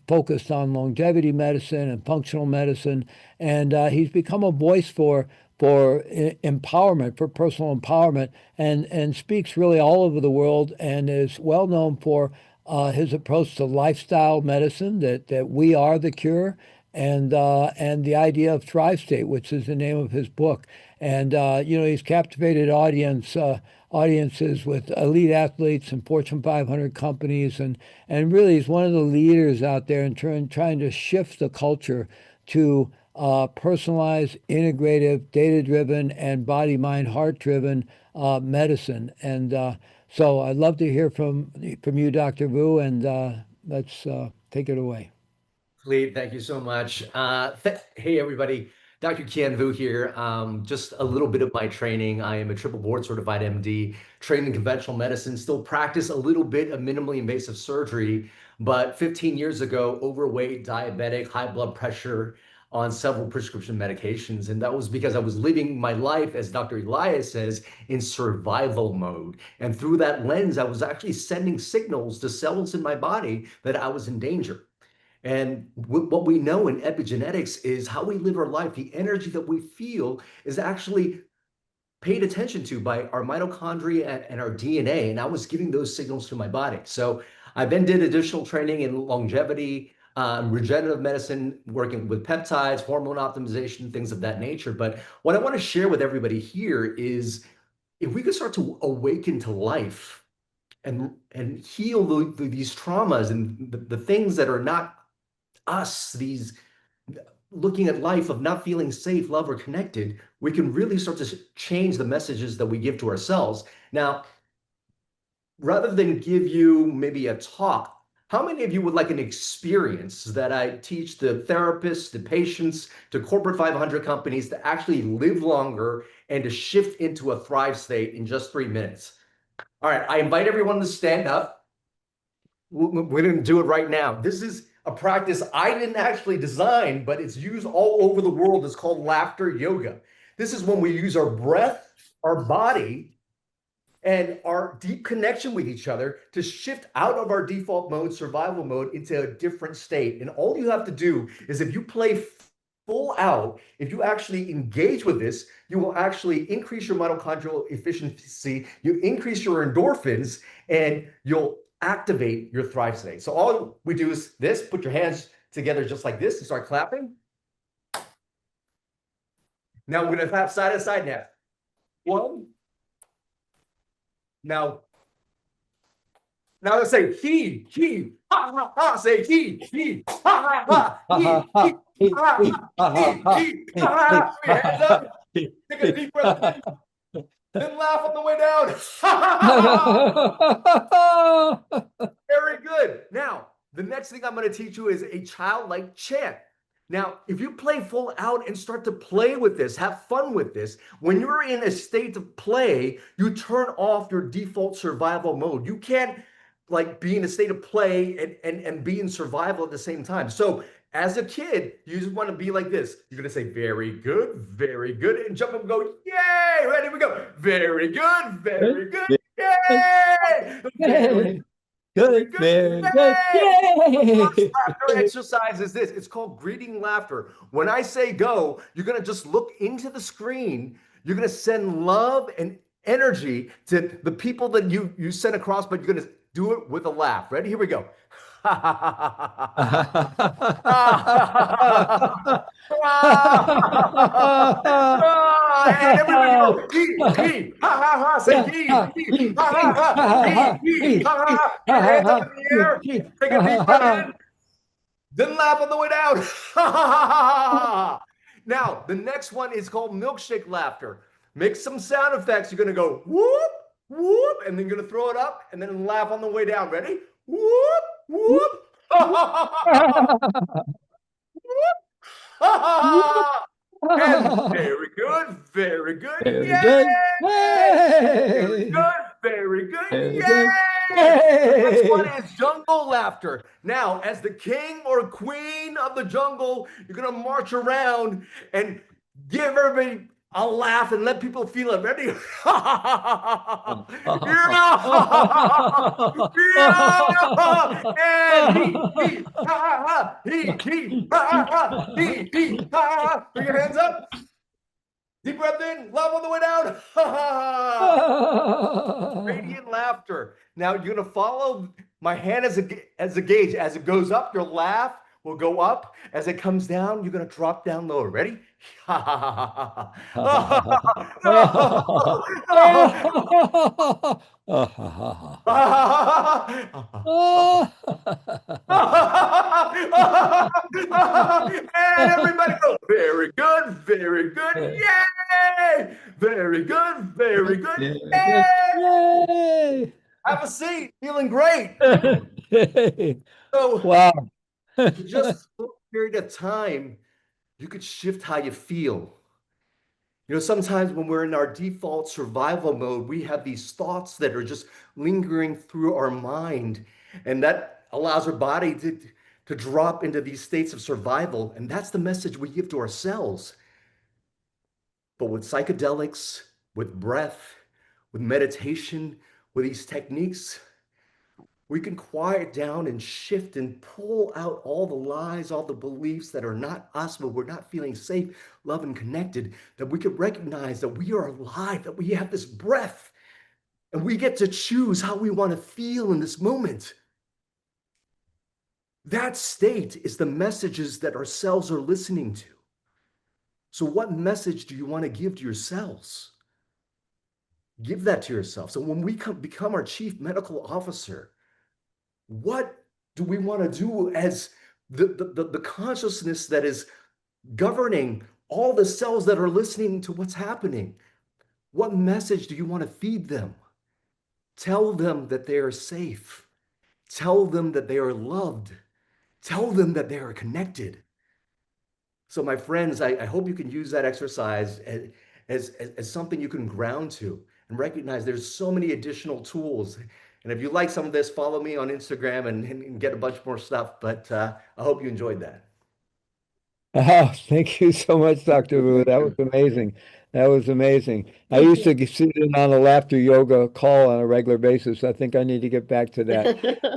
focused on longevity medicine and functional medicine. And he's become a voice for empowerment, for personal empowerment, and speaks really all over the world, and is well known for his approach to lifestyle medicine, that we are the cure, and the idea of Thrive State, which is the name of his book. And he's captivated audiences with elite athletes and Fortune 500 companies, and really he's one of the leaders out there in trying to shift the culture to personalized, integrative, data-driven, and body, mind, heart-driven medicine. And so I'd love to hear from you, Dr. Vuu, and let's take it away. Fleet, thank you so much. Hey, everybody. Dr. Kien Vuu here. Just a little bit of my training. I am a triple board certified MD, trained in conventional medicine, still practice a little bit of minimally invasive surgery, but 15 years ago, overweight, diabetic, high blood pressure, on several prescription medications. And that was because I was living my life, as Dr. Elias says, in survival mode. And through that lens, I was actually sending signals to cells in my body that I was in danger. And what we know in epigenetics is how we live our life. The energy that we feel is actually paid attention to by our mitochondria and our DNA. And I was giving those signals to my body. So I then did additional training in longevity, regenerative medicine, working with peptides, hormone optimization, things of that nature. But what I want to share with everybody here is if we could start to awaken to life and heal these traumas and the things that are not us, these looking at life of not feeling safe, loved, or connected, we can really start to change the messages that we give to ourselves. Now, rather than give you maybe a talk, how many of you would like an experience that I teach the therapists, the patients, to corporate 500 companies to actually live longer and to shift into a thrive state in just 3 minutes? All right, I invite everyone to stand up. We're going to do it right now. This is a practice I didn't actually design, but it's used all over the world. It's called laughter yoga. This is when we use our breath, our body, and our deep connection with each other to shift out of our default mode, survival mode, into a different state. And all you have to do is, if you play full out, if you actually engage with this, you will actually increase your mitochondrial efficiency, you increase your endorphins, and you'll activate your thrive state. So all we do is this: put your hands together just like this and start clapping. Now we're going to clap side to side now. 1. Now let's say he, ha, ha, ha. Say he, ha, ha, ha, he, ha, ha, he, ha, ha. Hands up. Take a deep breath. Then laugh on the way down. Very good. Now, the next thing I'm going to teach you is a childlike chant. Now, if you play full out and start to play with this, have fun with this, when you're in a state of play, you turn off your default survival mode. You can't be in a state of play and be in survival at the same time. So as a kid, you just want to be like this. You're going to say, very good, and jump up and go, yay! Ready, we go. Very good, yay! Yay! Good, very good. Yay! Laughter exercise is this. It's called greeting laughter. When I say go, you're going to just look into the screen. You're going to send love and energy to the people that you sent across, but you're going to do it with a laugh. Ready? Here we go. And everybody go, he, ha, ha, ha, say he, ha, ha, ha, he, ha, ha, ha. Put your hands up in the air, take a deep breath in, then laugh on the way down. Now, the next one is called milkshake laughter. Make some sound effects. You're gonna go whoop, whoop, and then you're gonna throw it up and then laugh on the way down. Ready? Whoop, whoop. And very good, very good. Very Yay! good. Very Hey! good, very good. Very Yay! good. The next one Hey! is jungle laughter. Now, as the king or queen of the jungle, you're gonna march around and give everybody a laugh and let people feel it. Ready? Yeah! Yeah! And he, ha, ha, he, ha, ha, he, ha, ha. Put your hands up. Deep breath in, laugh on the way down. Radiant laughter. Now you're gonna follow my hand as a gauge. As it goes up, your laugh will go up. As it comes down, you're gonna drop down lower. Ready? And everybody go, very good, very good, yay! Very good, very good, yay! Yay! Have a seat, feeling great. So, Wow. just a period of time, you could shift how you feel. You know, sometimes when we're in our default survival mode, we have these thoughts that are just lingering through our mind, and that allows our body to drop into these states of survival. And that's the message we give to ourselves. But with psychedelics, with breath, with meditation, with these techniques, we can quiet down and shift and pull out all the lies, all the beliefs that are not us, but we're not feeling safe, loved, and connected, that we could recognize that we are alive, that we have this breath, and we get to choose how we want to feel in this moment. That state is the messages that our cells are listening to. So what message do you want to give to your cells? Give that to yourself. So when we become our chief medical officer, what do we want to do as the consciousness that is governing all the cells that are listening to what's happening? What message do you want to feed them? Tell them that they are safe. Tell them that they are loved. Tell them that they are connected. So my friends, I hope you can use that exercise as something you can ground to and recognize there's so many additional tools. And if you like some of this, follow me on Instagram and get a bunch more stuff. But I hope you enjoyed that. Oh, thank you so much, Dr. Vuu. That was amazing. That was amazing. I used to sit in on a laughter yoga call on a regular basis. I think I need to get back to that.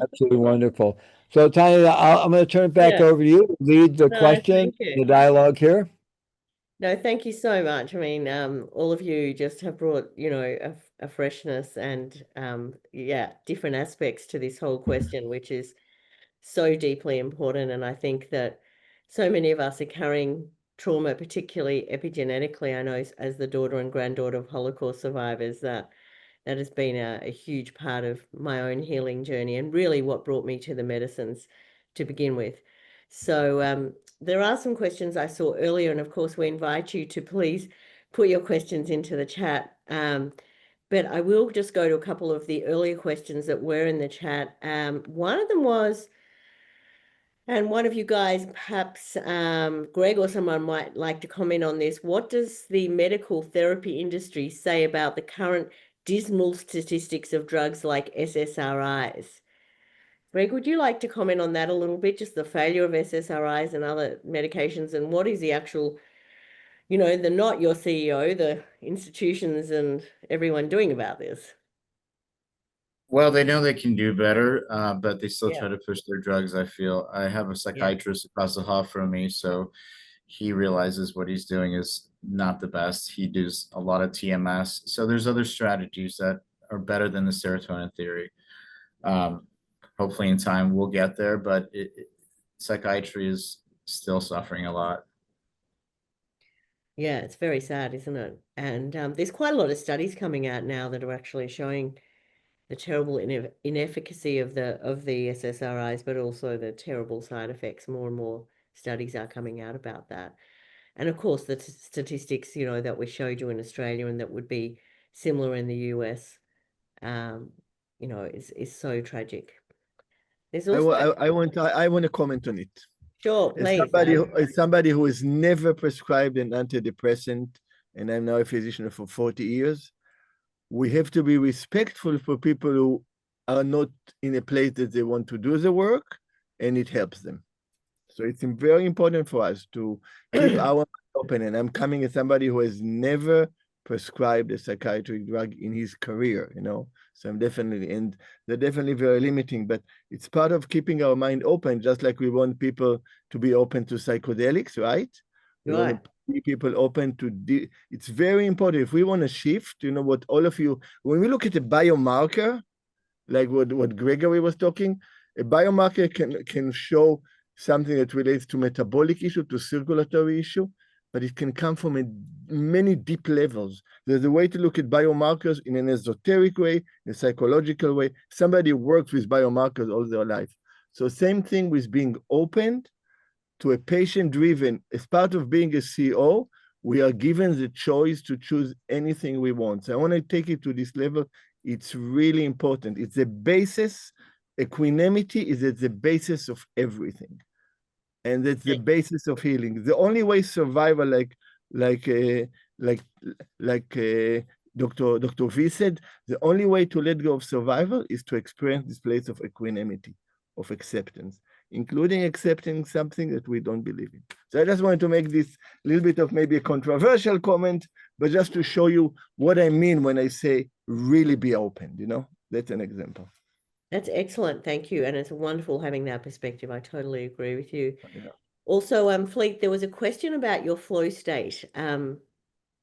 Absolutely wonderful. So, Tanya, I'm going to turn it back Yeah. over to you to lead the No, question, thank you. the dialogue here. No, thank you so much. I mean, all of you just have brought, you know, a freshness and, yeah, different aspects to this whole question, which is so deeply important. And I think that so many of us are carrying trauma, particularly epigenetically. I know as the daughter and granddaughter of Holocaust survivors, that has been a huge part of my own healing journey and really what brought me to the medicines to begin with. So there are some questions I saw earlier, and of course we invite you to please put your questions into the chat. But I will just go to a couple of the earlier questions that were in the chat. One of them was, and one of you guys, perhaps Greg or someone might like to comment on this. What does the medical therapy industry say about the current dismal statistics of drugs like SSRIs? Greg, would you like to comment on that a little bit, just the failure of SSRIs and other medications, and what is the actual, you know, the not your CEO, the institutions and everyone doing about this? Well, they know they can do better, but they still Yeah. try to push their drugs, I feel. I have a psychiatrist across the hall from me, so he realizes what he's doing is not the best. He does a lot of TMS. So there's other strategies that are better than the serotonin theory. hopefully in time we'll get there, but psychiatry is still suffering a lot. Yeah, it's very sad, isn't it? And there's quite a lot of studies coming out now that are actually showing the terrible inefficacy of the SSRIs, but also the terrible side effects. More and more studies are coming out about that. And of course, the statistics, that we showed you in Australia and that would be similar in the US, is so tragic. There's also I want to comment on it. sure, As please. somebody who has never prescribed an antidepressant, and I'm now a physician for 40 years, we have to be respectful for people who are not in a place that they want to do the work, and it helps them. So it's very important for us to keep our mind open. And I'm coming as somebody who has never prescribed a psychiatric drug in his career, So and they're definitely very limiting, but it's part of keeping our mind open, just like we want people to be open to psychedelics, right? We want to keep people open to, it's very important. If we want to shift, what all of you, when we look at a biomarker, like what Gregory was talking, a biomarker can show something that relates to metabolic issue, to circulatory issue, but it can come from many deep levels. There's a way to look at biomarkers in an esoteric way, in a psychological way. Somebody works with biomarkers all their life. So same thing with being opened to a patient-driven. As part of being a CEO, we are given the choice to choose anything we want. So I want to take it to this level. It's really important. It's the basis. Equanimity is at the basis of everything. And that's the basis of healing. The only way survival, like Dr. V said, the only way to let go of survival is to experience this place of equanimity, of acceptance, including accepting something that we don't believe in. So I just wanted to make this little bit of maybe a controversial comment, but just to show you what I mean when I say really be open, That's an example. That's excellent. Thank you. And it's wonderful having that perspective. I totally agree with you. Yeah. Also, Fleet, there was a question about your flow state. Can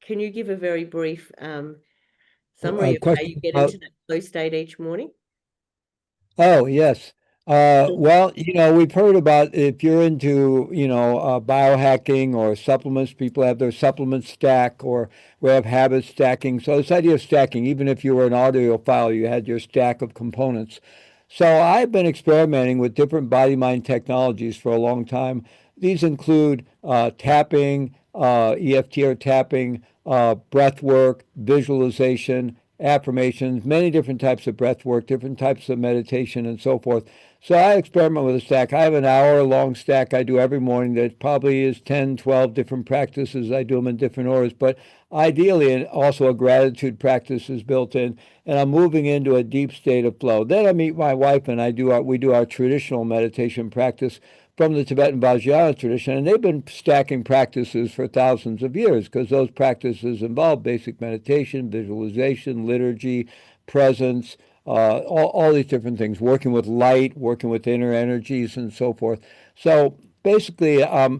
you give a very brief summary of how you get into that flow state each morning? Oh, yes. Well, we've heard about if you're into, biohacking or supplements, people have their supplement stack, or we have habit stacking. So this idea of stacking, even if you were an audiophile, you had your stack of components. So I've been experimenting with different body-mind technologies for a long time. These include tapping, EFT or tapping, breath work, visualization, affirmations, many different types of breath work, different types of meditation, and so forth. So I experiment with a stack. I have an hour-long stack I do every morning that probably is 10, 12 different practices. I do them in different orders, but ideally, and also a gratitude practice is built in, and I'm moving into a deep state of flow. Then I meet my wife, and we do our traditional meditation practice from the Tibetan Vajrayana tradition, and they've been stacking practices for thousands of years because those practices involve basic meditation, visualization, liturgy, presence, all these different things, working with light, working with inner energies, and so forth. So basically, I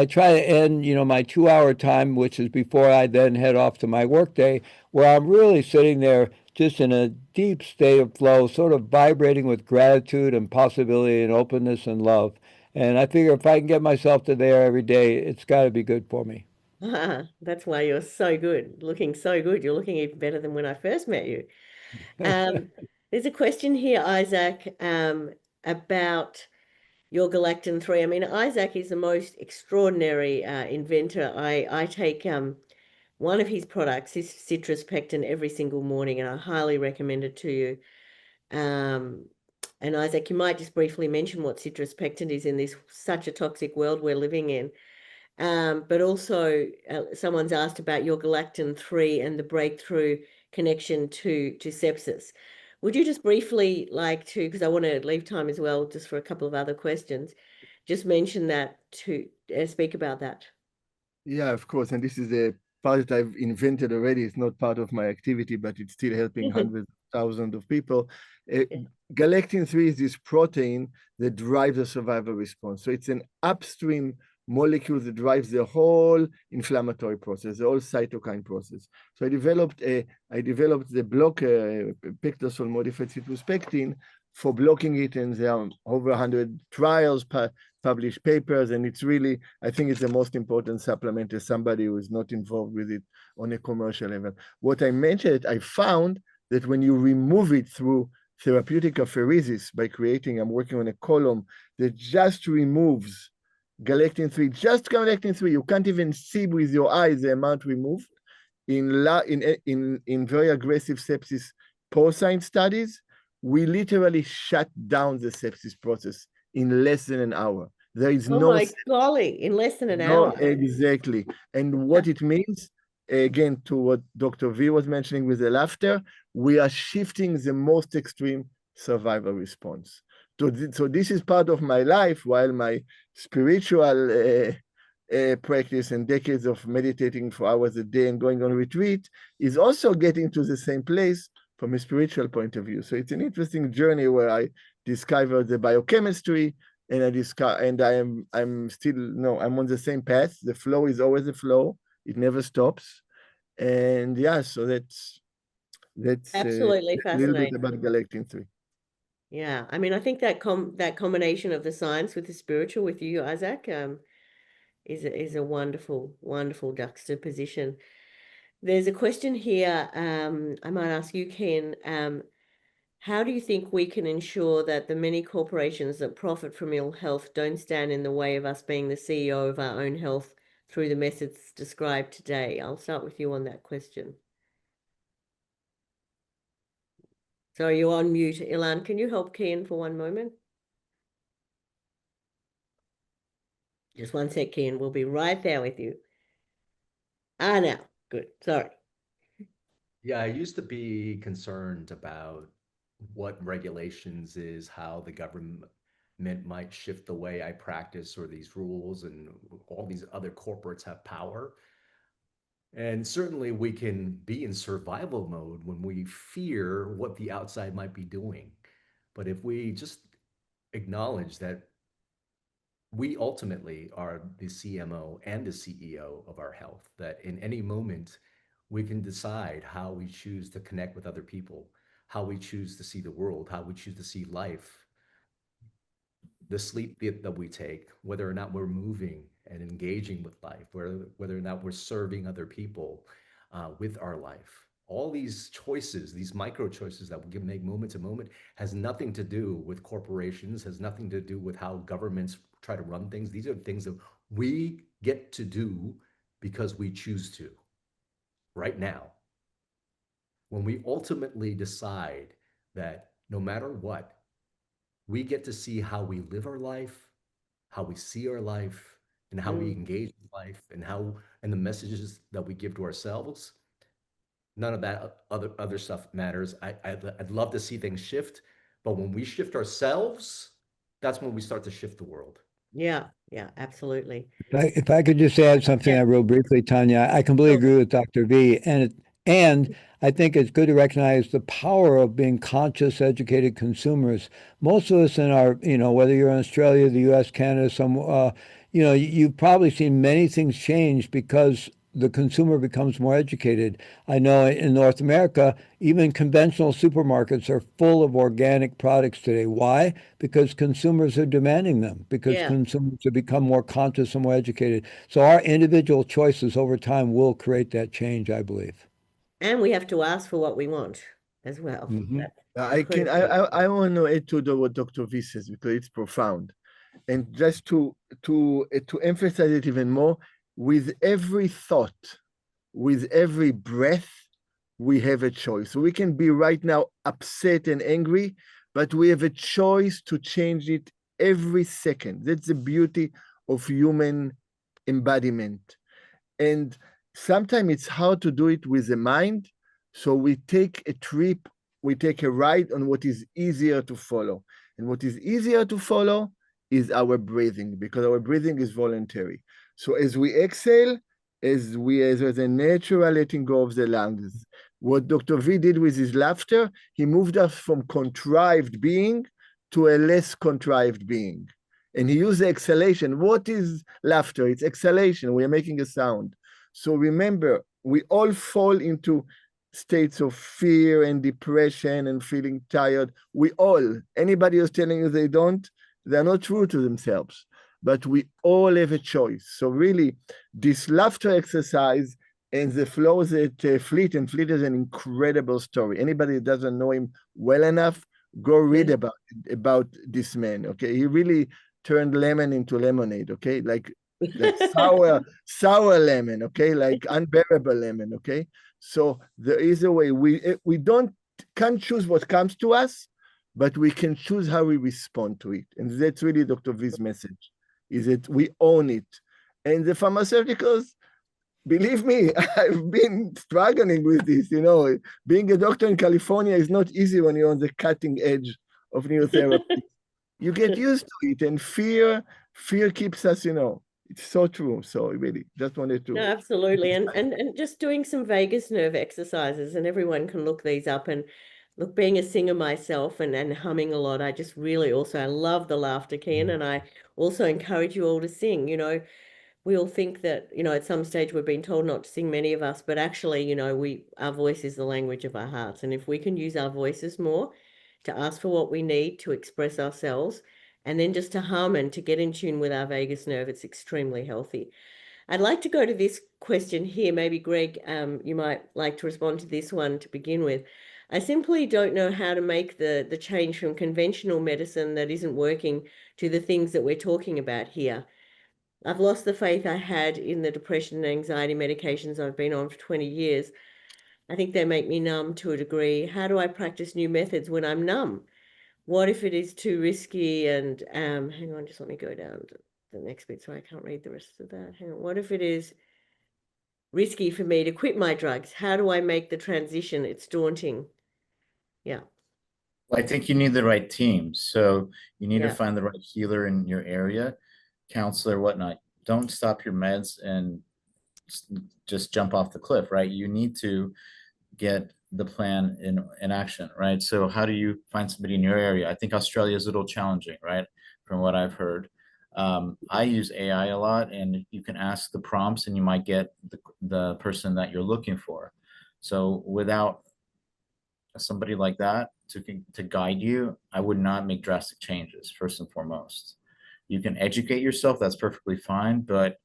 try to end, my 2-hour time, which is before I then head off to my workday, where I'm really sitting there just in a deep state of flow, sort of vibrating with gratitude and possibility and openness and love. And I figure if I can get myself to there every day, it's got to be good for me. That's why you're so good, looking so good. You're looking even better than when I first met you. There's a question here, Isaac, about your galactin-3. I mean, Isaac is the most extraordinary inventor. I take one of his products, his citrus pectin, every single morning, and I highly recommend it to you. And Isaac, you might just briefly mention what citrus pectin is in this such a toxic world we're living in. But also, someone's asked about your galactin-3 and the breakthrough connection to sepsis. Would you just briefly because I want to leave time as well, just for a couple of other questions, just mention that to speak about that? Yeah, of course. And this is a part that I've invented already. It's not part of my activity, but it's still helping hundreds of thousands of people. Galactin-3 is this protein that drives the survival response. So it's an upstream molecule that drives the whole inflammatory process, the whole cytokine process. So I developed the blocker, pectosol modified citrus pectin, for blocking it, and there are over 100 trials, published papers, and it's really, I think it's the most important supplement as somebody who is not involved with it on a commercial level. What I mentioned, I found that when you remove it through therapeutic apheresis by creating, I'm working on a column that just removes galectin-3, just galectin-3, you can't even see with your eyes the amount removed in very aggressive sepsis porcine studies. We literally shut down the sepsis process in less than an hour. There is Oh no my golly, in less than an no, hour. exactly. And what it means, again, to what Dr. V was mentioning with the laughter, we are shifting the most extreme survival response. So this is part of my life, while my spiritual practice and decades of meditating for hours a day and going on retreat is also getting to the same place from a spiritual point of view. So it's an interesting journey where I discovered the biochemistry, and I'm still, no, I'm on the same path. The flow is always a flow. It never stops. And yeah, so that's Absolutely a little bit fascinating. about galectin-3. Yeah, I mean, I think that combination of the science with the spiritual with you, Isaac, is a wonderful juxtaposition. There's a question here. I might ask you, Ken. How do you think we can ensure that the many corporations that profit from ill health don't stand in the way of us being the CEO of our own health through the methods described today? I'll start with you on that question. So you're on mute, Ilan. Can you help Ken for one moment? Just one sec, Ken. We'll be right there with you. Now. Good. Sorry. Yeah, I used to be concerned about what regulations is, how the government might shift the way I practice or these rules, and all these other corporates have power. And certainly we can be in survival mode when we fear what the outside might be doing. But if we just acknowledge that we ultimately are the CMO and the CEO of our health, that in any moment we can decide how we choose to connect with other people, how we choose to see the world, how we choose to see life, the sleep that we take, whether or not we're moving and engaging with life, whether or not we're serving other people with our life. All these choices, these micro choices that we can make moment to moment, has nothing to do with corporations, has nothing to do with how governments try to run things. These are things that we get to do because we choose to right now. When we ultimately decide that no matter what, we get to see how we live our life, how we see our life, and how we engage in life, and the messages that we give to ourselves. None of that other stuff matters. I'd love to see things shift, but when we shift ourselves, that's when we start to shift the world. Yeah, absolutely. If I could just add something real briefly, Tanya, I completely agree with Dr. V. And I think it's good to recognize the power of being conscious, educated consumers. Most of us in our, whether you're in Australia, the U.S., Canada, you've probably seen many things change because the consumer becomes more educated. I know in North America, even conventional supermarkets are full of organic products today. Why? Because consumers are demanding them, because consumers have become more conscious and more educated. So our individual choices over time will create that change, I believe. And we have to ask for what we want as well. I want to add to what Dr. V says, because it's profound. And just to emphasize it even more, with every thought, with every breath, we have a choice. So we can be right now upset and angry, but we have a choice to change it every second. That's the beauty of human embodiment. And sometimes it's hard to do it with the mind. So we take a trip, we take a ride on what is easier to follow. And what is easier to follow is our breathing, because our breathing is voluntary. So as we exhale, as a natural letting go of the lungs, what Dr. V did with his laughter, he moved us from contrived being to a less contrived being. And he used the exhalation. What is laughter? It's exhalation. We are making a sound. So remember, we all fall into states of fear and depression and feeling tired. Anybody who's telling you they don't, they're not true to themselves. But we all have a choice. So really, this laughter exercise and the flows that Fleet, and Fleet is an incredible story. Anybody that doesn't know him well enough, go read about this man, okay? He really turned lemon into lemonade, okay? Like sour lemon, okay? Like unbearable lemon, okay? So there is a way. We can't choose what comes to us, but we can choose how we respond to it. And that's really Dr. V's message, is that we own it. And the pharmaceuticals, believe me, I've been struggling with this. Being a doctor in California is not easy when you're on the cutting edge of new therapy. You get used to it, and fear keeps us, it's so true. So really, just wanted to. No, absolutely. And just doing some vagus nerve exercises, and everyone can look these up. And look, being a singer myself and humming a lot, I just really also, I love the laughter, Kien, and I also encourage you all to sing. We all think that, at some stage we've been told not to sing, many of us, but actually, our voice is the language of our hearts. And if we can use our voices more to ask for what we need to express ourselves, and then just to hum and to get in tune with our vagus nerve, it's extremely healthy. I'd like to go to this question here. Maybe Greg, you might like to respond to this one to begin with. I simply don't know how to make the change from conventional medicine that isn't working to the things that we're talking about here. I've lost the faith I had in the depression and anxiety medications I've been on for 20 years. I think they make me numb to a degree. How do I practice new methods when I'm numb? What if it is too risky? And hang on, just let me go down to the next bit so I can't read the rest of that. Hang on. What if it is risky for me to quit my drugs? How do I make the transition? It's daunting. Yeah. Well, I think you need the right team. So you need to Yeah. find the right healer in your area, counselor, whatnot. Don't stop your meds and just jump off the cliff, right? You need to get the plan in action, right? So how do you find somebody in your area? I think Australia is a little challenging, right? From what I've heard. I use AI a lot, and you can ask the prompts and you might get the person that you're looking for. So without somebody like that to guide you, I would not make drastic changes, first and foremost. You can educate yourself, that's perfectly fine, but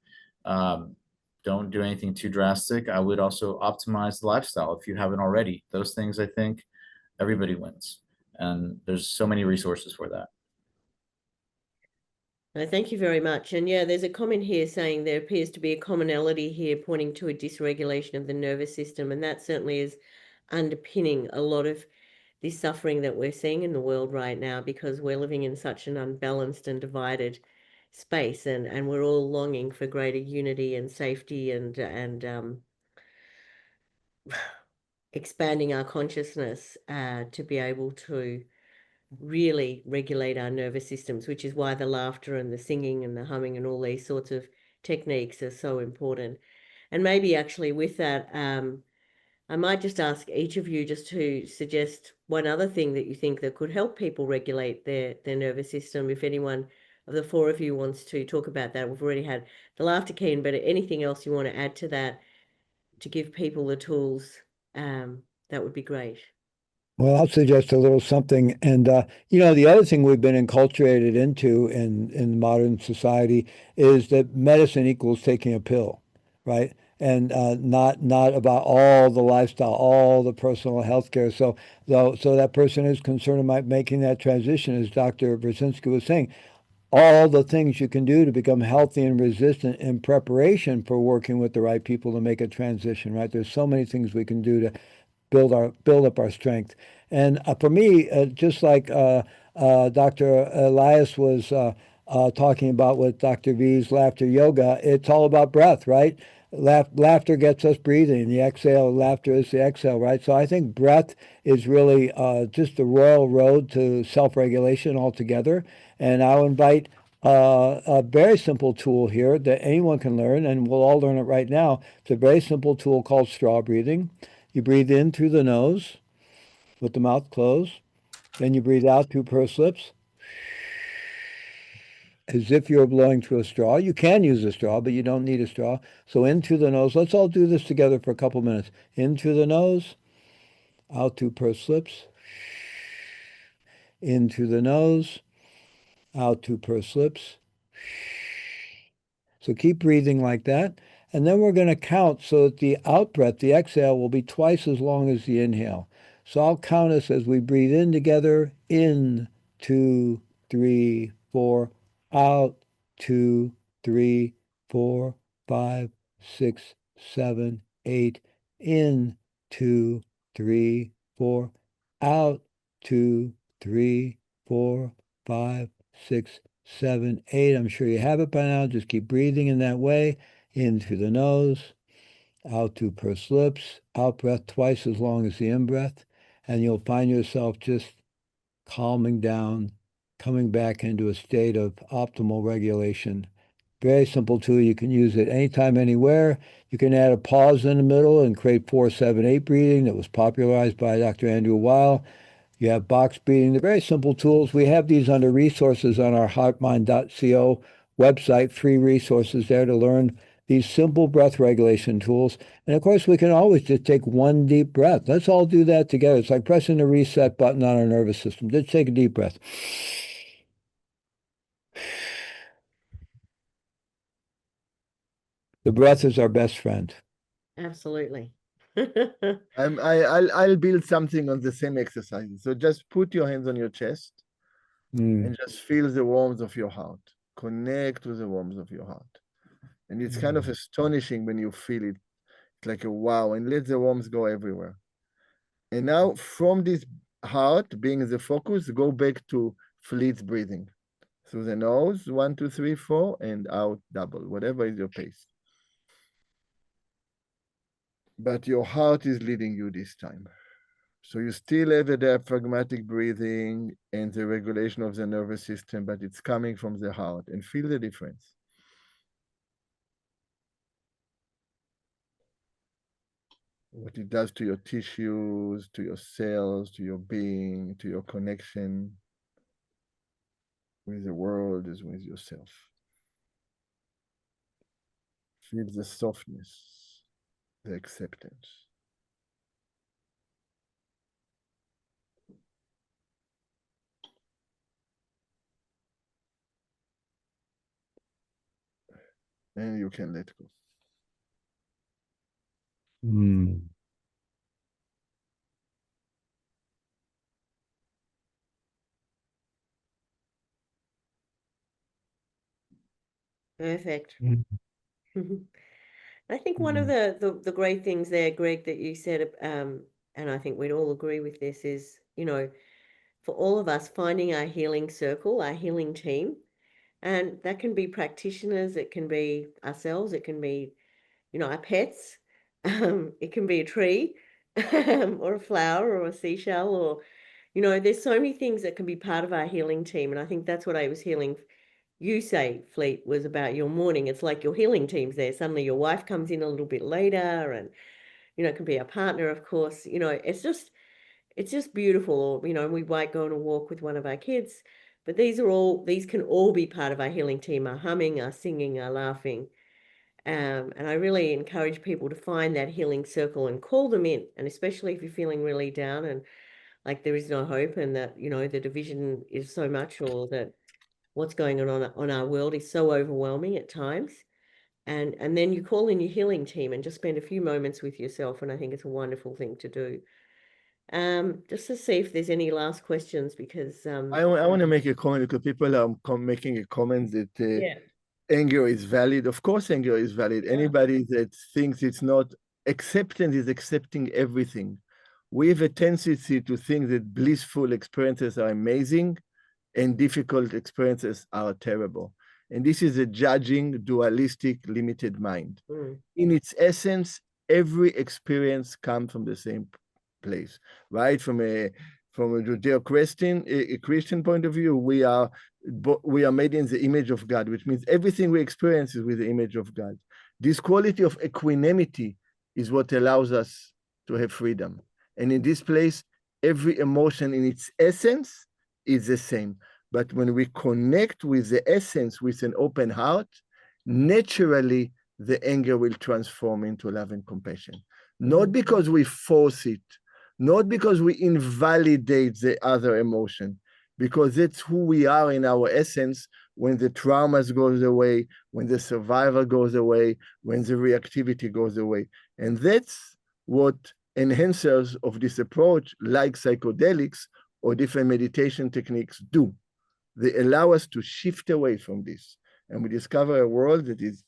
don't do anything too drastic. I would also optimize the lifestyle if you haven't already. Those things, I think everybody wins. And there's so many resources for that. Thank you very much. And yeah, there's a comment here saying there appears to be a commonality here pointing to a dysregulation of the nervous system. And that certainly is underpinning a lot of this suffering that we're seeing in the world right now, because we're living in such an unbalanced and divided space, and we're all longing for greater unity and safety and expanding our consciousness to be able to really regulate our nervous systems, which is why the laughter and the singing and the humming and all these sorts of techniques are so important. And maybe actually with that, I might just ask each of you just to suggest one other thing that you think that could help people regulate their nervous system. If anyone of the four of you wants to talk about that, we've already had the laughter, Kien, but anything else you want to add to that to give people the tools, that would be great. Well, I'll suggest a little something. And, the other thing we've been enculturated into in modern society is that medicine equals taking a pill, right? And not about all the lifestyle, all the personal health care. So that person is concerned about making that transition, as Dr. Burzynski was saying. All the things you can do to become healthy and resistant in preparation for working with the right people to make a transition, right? There's so many things we can do to build up our strength. And for me, just like Dr. Elias was talking about with Dr. V's laughter yoga, it's all about breath, right? Laughter gets us breathing. The exhale, laughter is the exhale, right? So I think breath is really just the royal road to self-regulation altogether. And I'll invite a very simple tool here that anyone can learn, and we'll all learn it right now. It's a very simple tool called straw breathing. You breathe in through the nose with the mouth closed. Then you breathe out through pursed lips as if you're blowing through a straw. You can use a straw, but you don't need a straw. So in through the nose. Let's all do this together for a couple minutes. In through the nose. out through pursed lips, in through the nose, out through pursed lips. So keep breathing like that. And then we're going to count so that the out breath, the exhale, will be twice as long as the inhale. So I'll count us as we breathe in together. In, 2, 3, 4. Out, 2, 3, 4, 5, 6, 7, 8. In, 2, 3, 4. Out, 2, 3, 4, 5, 6, 7, 8. I'm sure you have it by now. Just keep breathing in that way. In through the nose, out through pursed lips, out breath twice as long as the in breath. And you'll find yourself just calming down, coming back into a state of optimal regulation. Very simple tool. You can use it anytime, anywhere. You can add a pause in the middle and create 4-7-8 breathing that was popularized by Dr. Andrew Weil. You have box breathing. They're very simple tools. We have these under resources on our heartmind.co website, free resources there to learn these simple breath regulation tools. And of course, we can always just take one deep breath. Let's all do that together. It's like pressing the reset button on our nervous system. Just take a deep breath. The breath is our best friend. Absolutely. I'll build something on the same exercise. So just put your hands on your chest and just feel the warmth of your heart. Connect with the warmth of your heart. And it's kind of astonishing when you feel it. It's like a wow, and let the warmth go everywhere. And now from this heart being the focus, go back to fleet breathing. Through the nose, 1, 2, 3, 4, and out double, whatever is your pace. But your heart is leading you this time. So you still have the diaphragmatic breathing and the regulation of the nervous system, but it's coming from the heart, and feel the difference. What it does to your tissues, to your cells, to your being, to your connection with the world as with yourself. Feel the softness, the acceptance. And you can let go. Perfect. I think one of the great things there, Greg, that you said, and I think we'd all agree with this, is, for all of us, finding our healing circle, our healing team. And that can be practitioners, it can be ourselves, it can be, our pets, it can be a tree, or a flower, or a seashell, or, there's so many things that can be part of our healing team. And I think that's what I was healing. You say, Fleet, was about your morning. It's like your healing team's there. Suddenly your wife comes in a little bit later, and, it can be a partner, of course. It's just beautiful. Or, we might go on a walk with one of our kids. But these can all be part of our healing team, our humming, our singing, our laughing. And I really encourage people to find that healing circle and call them in. And especially if you're feeling really down and like there is no hope, and that, the division is so much, or that what's going on our world is so overwhelming at times. And then you call in your healing team and just spend a few moments with yourself. And I think it's a wonderful thing to do. Just to see if there's any last questions, because I want to make a comment because people are making a comment that yeah. Anger is valid. Of course, anger is valid. Yeah. Anybody that thinks it's not, acceptance is accepting everything. We have a tendency to think that blissful experiences are amazing and difficult experiences are terrible. And this is a judging, dualistic, limited mind. In its essence, every experience comes from the same place, right? From a Judeo-Christian Christian point of view, we are made in the image of God, which means everything we experience is with the image of God. This quality of equanimity is what allows us to have freedom. And in this place, every emotion in its essence is the same. But when we connect with the essence with an open heart, naturally the anger will transform into love and compassion. Not because we force it, not because we invalidate the other emotion, because that's who we are in our essence when the traumas goes away, when the survival goes away, when the reactivity goes away. And that's what enhancers of this approach, like psychedelics or different meditation techniques, do. They allow us to shift away from this. And we discover a world that is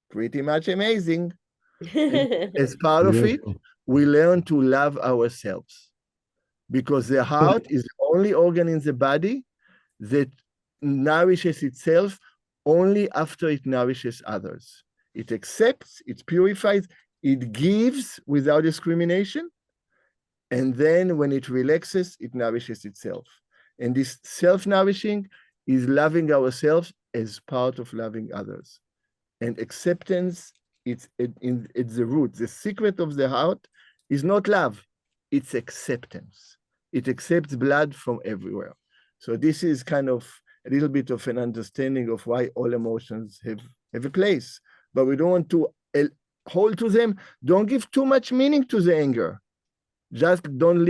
pretty much amazing. And as part of it, Beautiful. we learn to love ourselves, because the heart is the only organ in the body that nourishes itself only after it nourishes others. It accepts, it purifies, it gives without discrimination, and then when it relaxes, it nourishes itself. And this self-nourishing is loving ourselves as part of loving others. And acceptance, it's the root. The secret of the heart is not love, it's acceptance. It accepts blood from everywhere. So this is kind of a little bit of an understanding of why all emotions have a place. But we don't want to hold to them. Don't give too much meaning to the anger. Just don't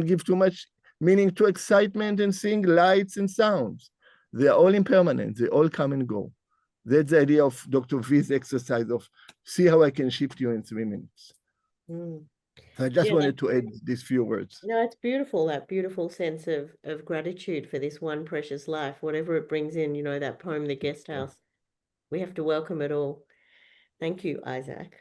give too much meaning to excitement and seeing lights and sounds. They're all impermanent. They all come and go. That's the idea of Dr. V's exercise of see how I can shift you in 3 minutes. Mm. So I just Yeah, wanted to add these few words. no, it's beautiful, that beautiful sense of gratitude for this one precious life, whatever it brings in, you know, that poem, The Guest House. We have to welcome it all. Thank you, Isaac.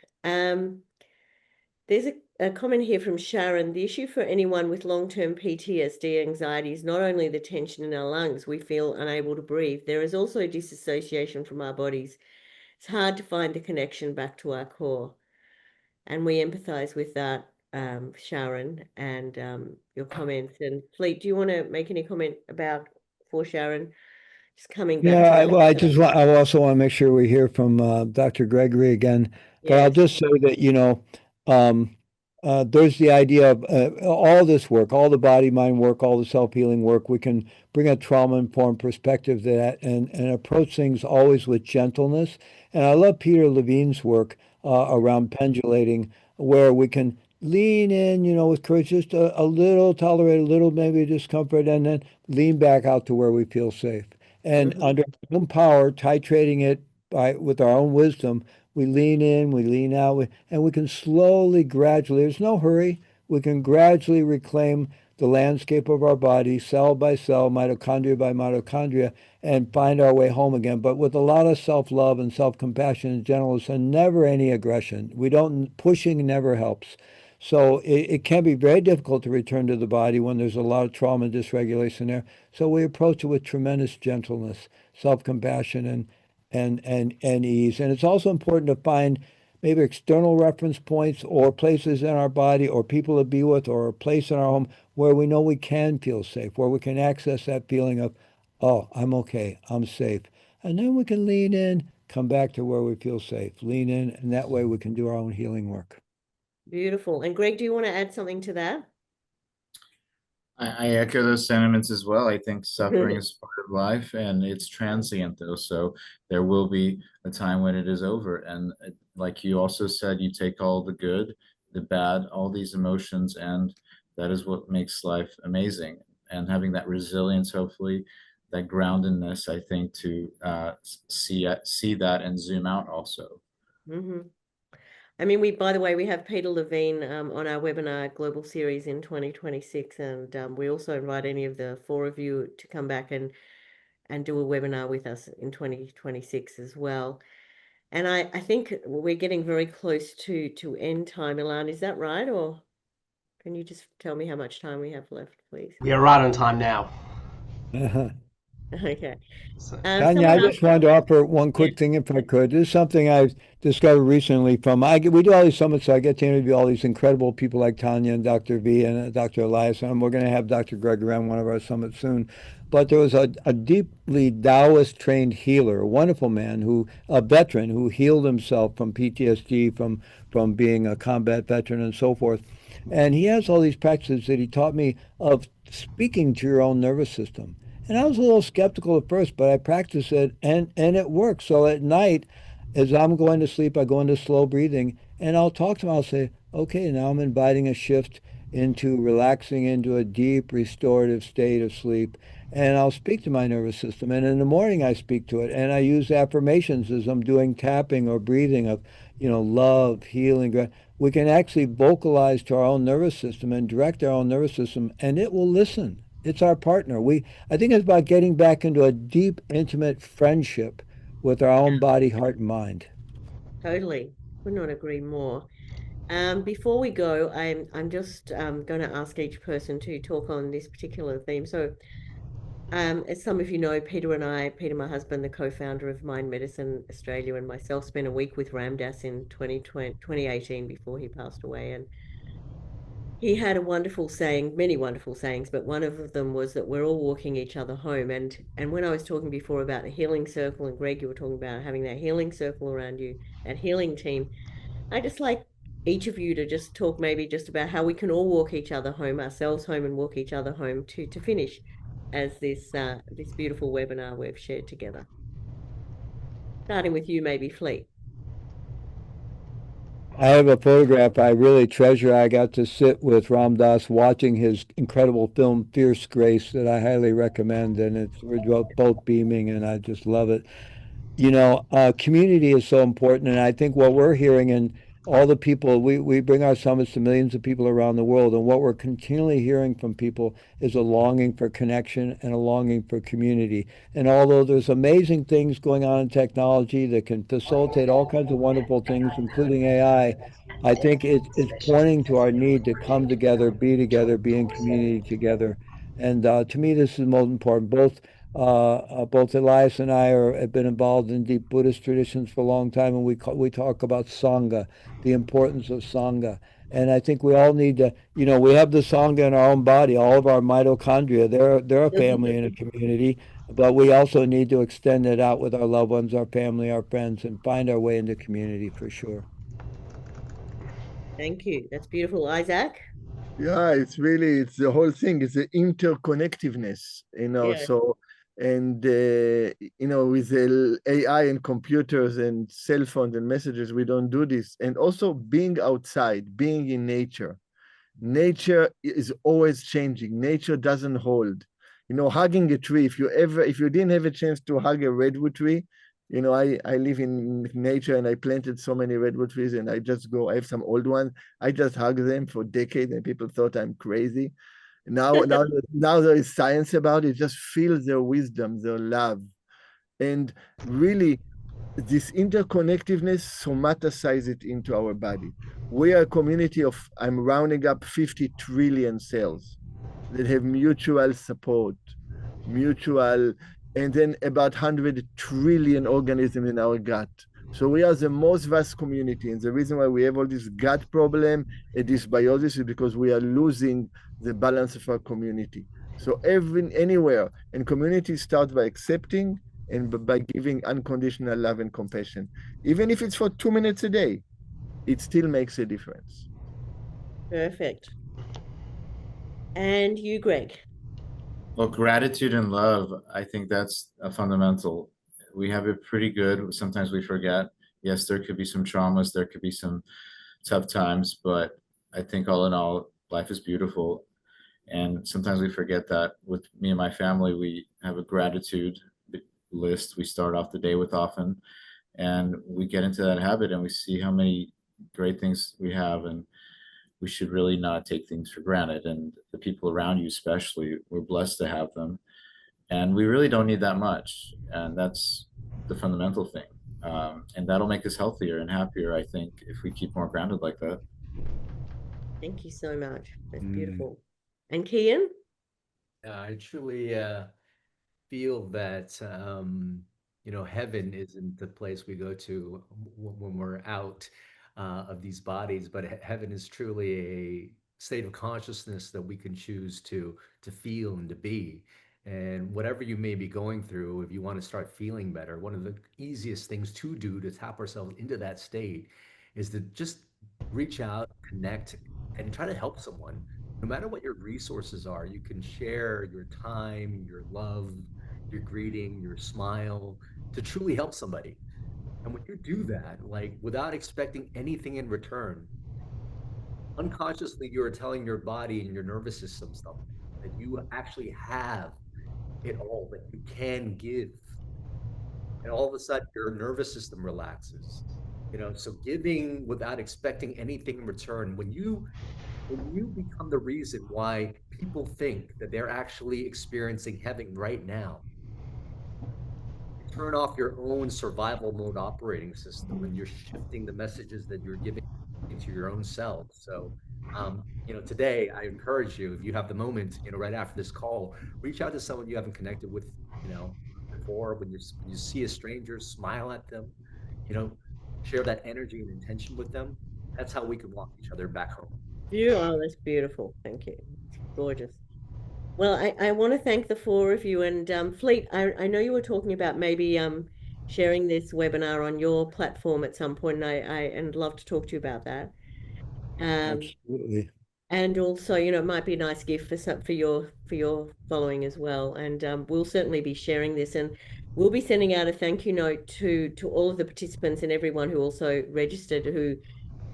There's a comment here from Sharon. The issue for anyone with long-term PTSD anxiety is not only the tension in our lungs, we feel unable to breathe. There is also disassociation from our bodies. It's hard to find the connection back to our core. And we empathize with that, Sharon, and your comments. And Fleet, do you want to make any comment about for Sharon? Just coming back to that. I also want to make sure we hear from Dr. Gregory again. But I'll Yes. just say that, there's the idea of all this work, all the body mind work, all the self-healing work. We can bring a trauma-informed perspective to that and approach things always with gentleness. And I love Peter Levine's work around pendulating, where we can lean in, with courage, just a little, tolerate a little maybe discomfort, and then lean back out to where we feel safe. And under our own power, titrating it with our own wisdom, we lean in, we lean out, and we can slowly, gradually, there's no hurry, we can gradually reclaim the landscape of our body, cell by cell, mitochondria by mitochondria, and find our way home again, but with a lot of self-love and self-compassion and gentleness, and never any aggression. Pushing never helps. So it can be very difficult to return to the body when there's a lot of trauma and dysregulation there. So we approach it with tremendous gentleness, self-compassion, and ease. And it's also important to find maybe external reference points or places in our body or people to be with or a place in our home where we know we can feel safe, where we can access that feeling of, oh, I'm okay, I'm safe. And then we can lean in, come back to where we feel safe, lean in, and that way we can do our own healing work. Beautiful. And Greg, do you want to add something to that? I echo those sentiments as well. I think suffering is part of life and it's transient though. So there will be a time when it is over. And like you also said, you take all the good, the bad, all these emotions, and that is what makes life amazing. And having that resilience, hopefully, that groundedness, I think, to see that and zoom out also. Mm-hmm. I mean, by the way, we have Peter Levine on our webinar Global Series in 2026, and we also invite any of the 4 of you to come back and do a webinar with us in 2026 as well. And I think we're getting very close to end time, Ilan. Is that right? Or can you just tell me how much time we have left, please? We are right on time now. Okay. Tanya, I just wanted to offer one quick thing if I could. This is something I've discovered recently we do all these summits, so I get to interview all these incredible people like Tanya and Dr. V and Dr. Eliaz, and we're going to have Dr. Gregory on one of our summits soon. But there was a deeply Taoist trained healer, a wonderful man, a veteran who healed himself from PTSD, from being a combat veteran and so forth. And he has all these practices that he taught me of speaking to your own nervous system. And I was a little skeptical at first, but I practiced it and it works. So at night, as I'm going to sleep, I go into slow breathing and I'll talk to him. I'll say, okay, now I'm inviting a shift into relaxing into a deep restorative state of sleep. And I'll speak to my nervous system. And in the morning, I speak to it. And I use affirmations as I'm doing tapping or breathing of, love, healing. We can actually vocalize to our own nervous system and direct our own nervous system, and it will listen. It's our partner. I think it's about getting back into a deep, intimate friendship with our own body, heart, and mind. Totally. Could not agree more. Before we go, I'm just going to ask each person to talk on this particular theme. So, as some of you know, Peter, my husband, the co-founder of Mind Medicine Australia, and myself spent a week with Ramdas in 2018 before he passed away. And he had a wonderful saying, many wonderful sayings, but one of them was that we're all walking each other home. And when I was talking before about a healing circle, and Greg, you were talking about having that healing circle around you, that healing team, I just like each of you to just talk maybe just about how we can all walk each other home, ourselves home, and walk each other home to finish as this beautiful webinar we've shared together. Starting with you, maybe Fleet. I have a photograph I really treasure. I got to sit with Ram Dass watching his incredible film Fierce Grace that I highly recommend, and we're both beaming, and I just love it. Community is so important, and I think what we're hearing and all the people, we bring our summits to millions of people around the world, and what we're continually hearing from people is a longing for connection and a longing for community. And although there's amazing things going on in technology that can facilitate all kinds of wonderful things, including AI, I think it's pointing to our need to come together, be in community together. And to me, this is most important. Both Elias and I have been involved in deep Buddhist traditions for a long time, and we talk about Sangha, the importance of Sangha. And I think we all need to, we have the Sangha in our own body, all of our mitochondria. They're a family and a community, but we also need to extend it out with our loved ones, our family, our friends, and find our way into community for sure. Thank you. That's beautiful. Isaac? Yeah, it's the whole thing. It's the interconnectiveness, Yeah. so, and, with the AI and computers and cell phones and messages, we don't do this. And also being outside, being in nature. Nature is always changing. Nature doesn't hold. Hugging a tree, if you didn't have a chance to hug a redwood tree, I live in nature and I planted so many redwood trees, and I have some old ones. I just hug them for decades and people thought I'm crazy. Now there is science about it. Just feel their wisdom, their love. And really, this interconnectiveness, somatize it into our body. We are a community of, I'm rounding up 50 trillion cells that have mutual support, mutual, and then about 100 trillion organisms in our gut. So we are the most vast community. And the reason why we have all this gut problem and dysbiosis is because we are losing the balance of our community. So anywhere, and community starts by accepting and by giving unconditional love and compassion. Even if it's for 2 minutes a day, it still makes a difference. Perfect. And you, Greg? Well, gratitude and love, I think that's a fundamental. We have it pretty good. Sometimes we forget. Yes, there could be some traumas, there could be some tough times, but I think all in all, life is beautiful. And sometimes we forget that. With me and my family, we have a gratitude list we start off the day with often. And we get into that habit and we see how many great things we have. And we should really not take things for granted. And the people around you, especially, we're blessed to have them. And we really don't need that much. And that's the fundamental thing. And that'll make us healthier and happier, I think, if we keep more grounded like that. Thank you so much. That's beautiful. And Kien? I truly feel that heaven isn't the place we go to when we're out of these bodies, but heaven is truly a state of consciousness that we can choose to feel and to be. And whatever you may be going through, if you want to start feeling better, one of the easiest things to do to tap ourselves into that state is to just reach out, connect, and try to help someone. No matter what your resources are, you can share your time, your love, your greeting, your smile to truly help somebody. And when you do that, like without expecting anything in return, Unconsciously, you're telling your body and your nervous system something that you actually have it all that you can give. And all of a sudden, your nervous system relaxes. So giving without expecting anything in return, when you become the reason why people think that they're actually experiencing heaven right now, you turn off your own survival mode operating system and you're shifting the messages that you're giving to your own self. So, today I encourage you, if you have the moment, right after this call, reach out to someone you haven't connected with, before. When you see a stranger, smile at them, you know, share that energy and intention with them. That's how we can walk each other back home. Oh, that's beautiful. Thank you. It's gorgeous. Well, I want to thank the four of you. And Fleet, I know you were talking about maybe sharing this webinar on your platform at some point, and and love to talk to you about that. Absolutely. And also, it might be a nice gift for your following as well. And we'll certainly be sharing this, and we'll be sending out a thank you note to all of the participants and everyone who also registered, who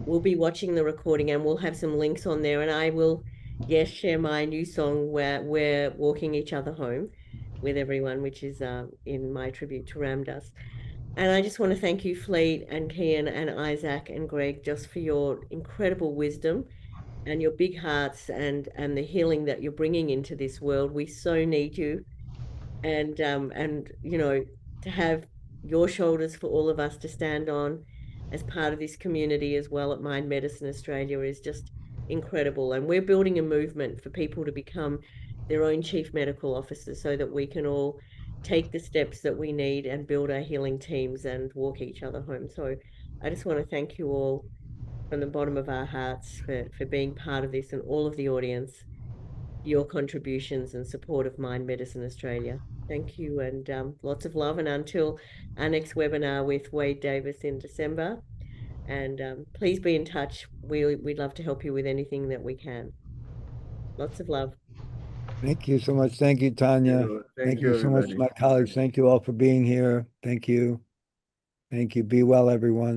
will be watching the recording, and we'll have some links on there. And I will, yes, share my new song where we're walking each other home with everyone, which is in my tribute to Ramdas. And I just want to thank you, Fleet and Kian and Isaac and Greg, just for your incredible wisdom and your big hearts and the healing that you're bringing into this world. We so need you, and to have your shoulders for all of us to stand on as part of this community as well at Mind Medicine Australia is just incredible. And we're building a movement for people to become their own chief medical officers so that we can all take the steps that we need and build our healing teams and walk each other home. So I just want to thank you all from the bottom of our hearts for being part of this, and all of the audience, your contributions and support of Mind Medicine Australia. Thank you, and lots of love. And until our next webinar with Wade Davis in December, and please be in touch. We'd love to help you with anything that we can. Lots of love. Thank you so much. Thank you, Tanya. Thank you, so much to everybody. my colleagues. Thank you all for being here. Thank you. Thank you. Be well, everyone.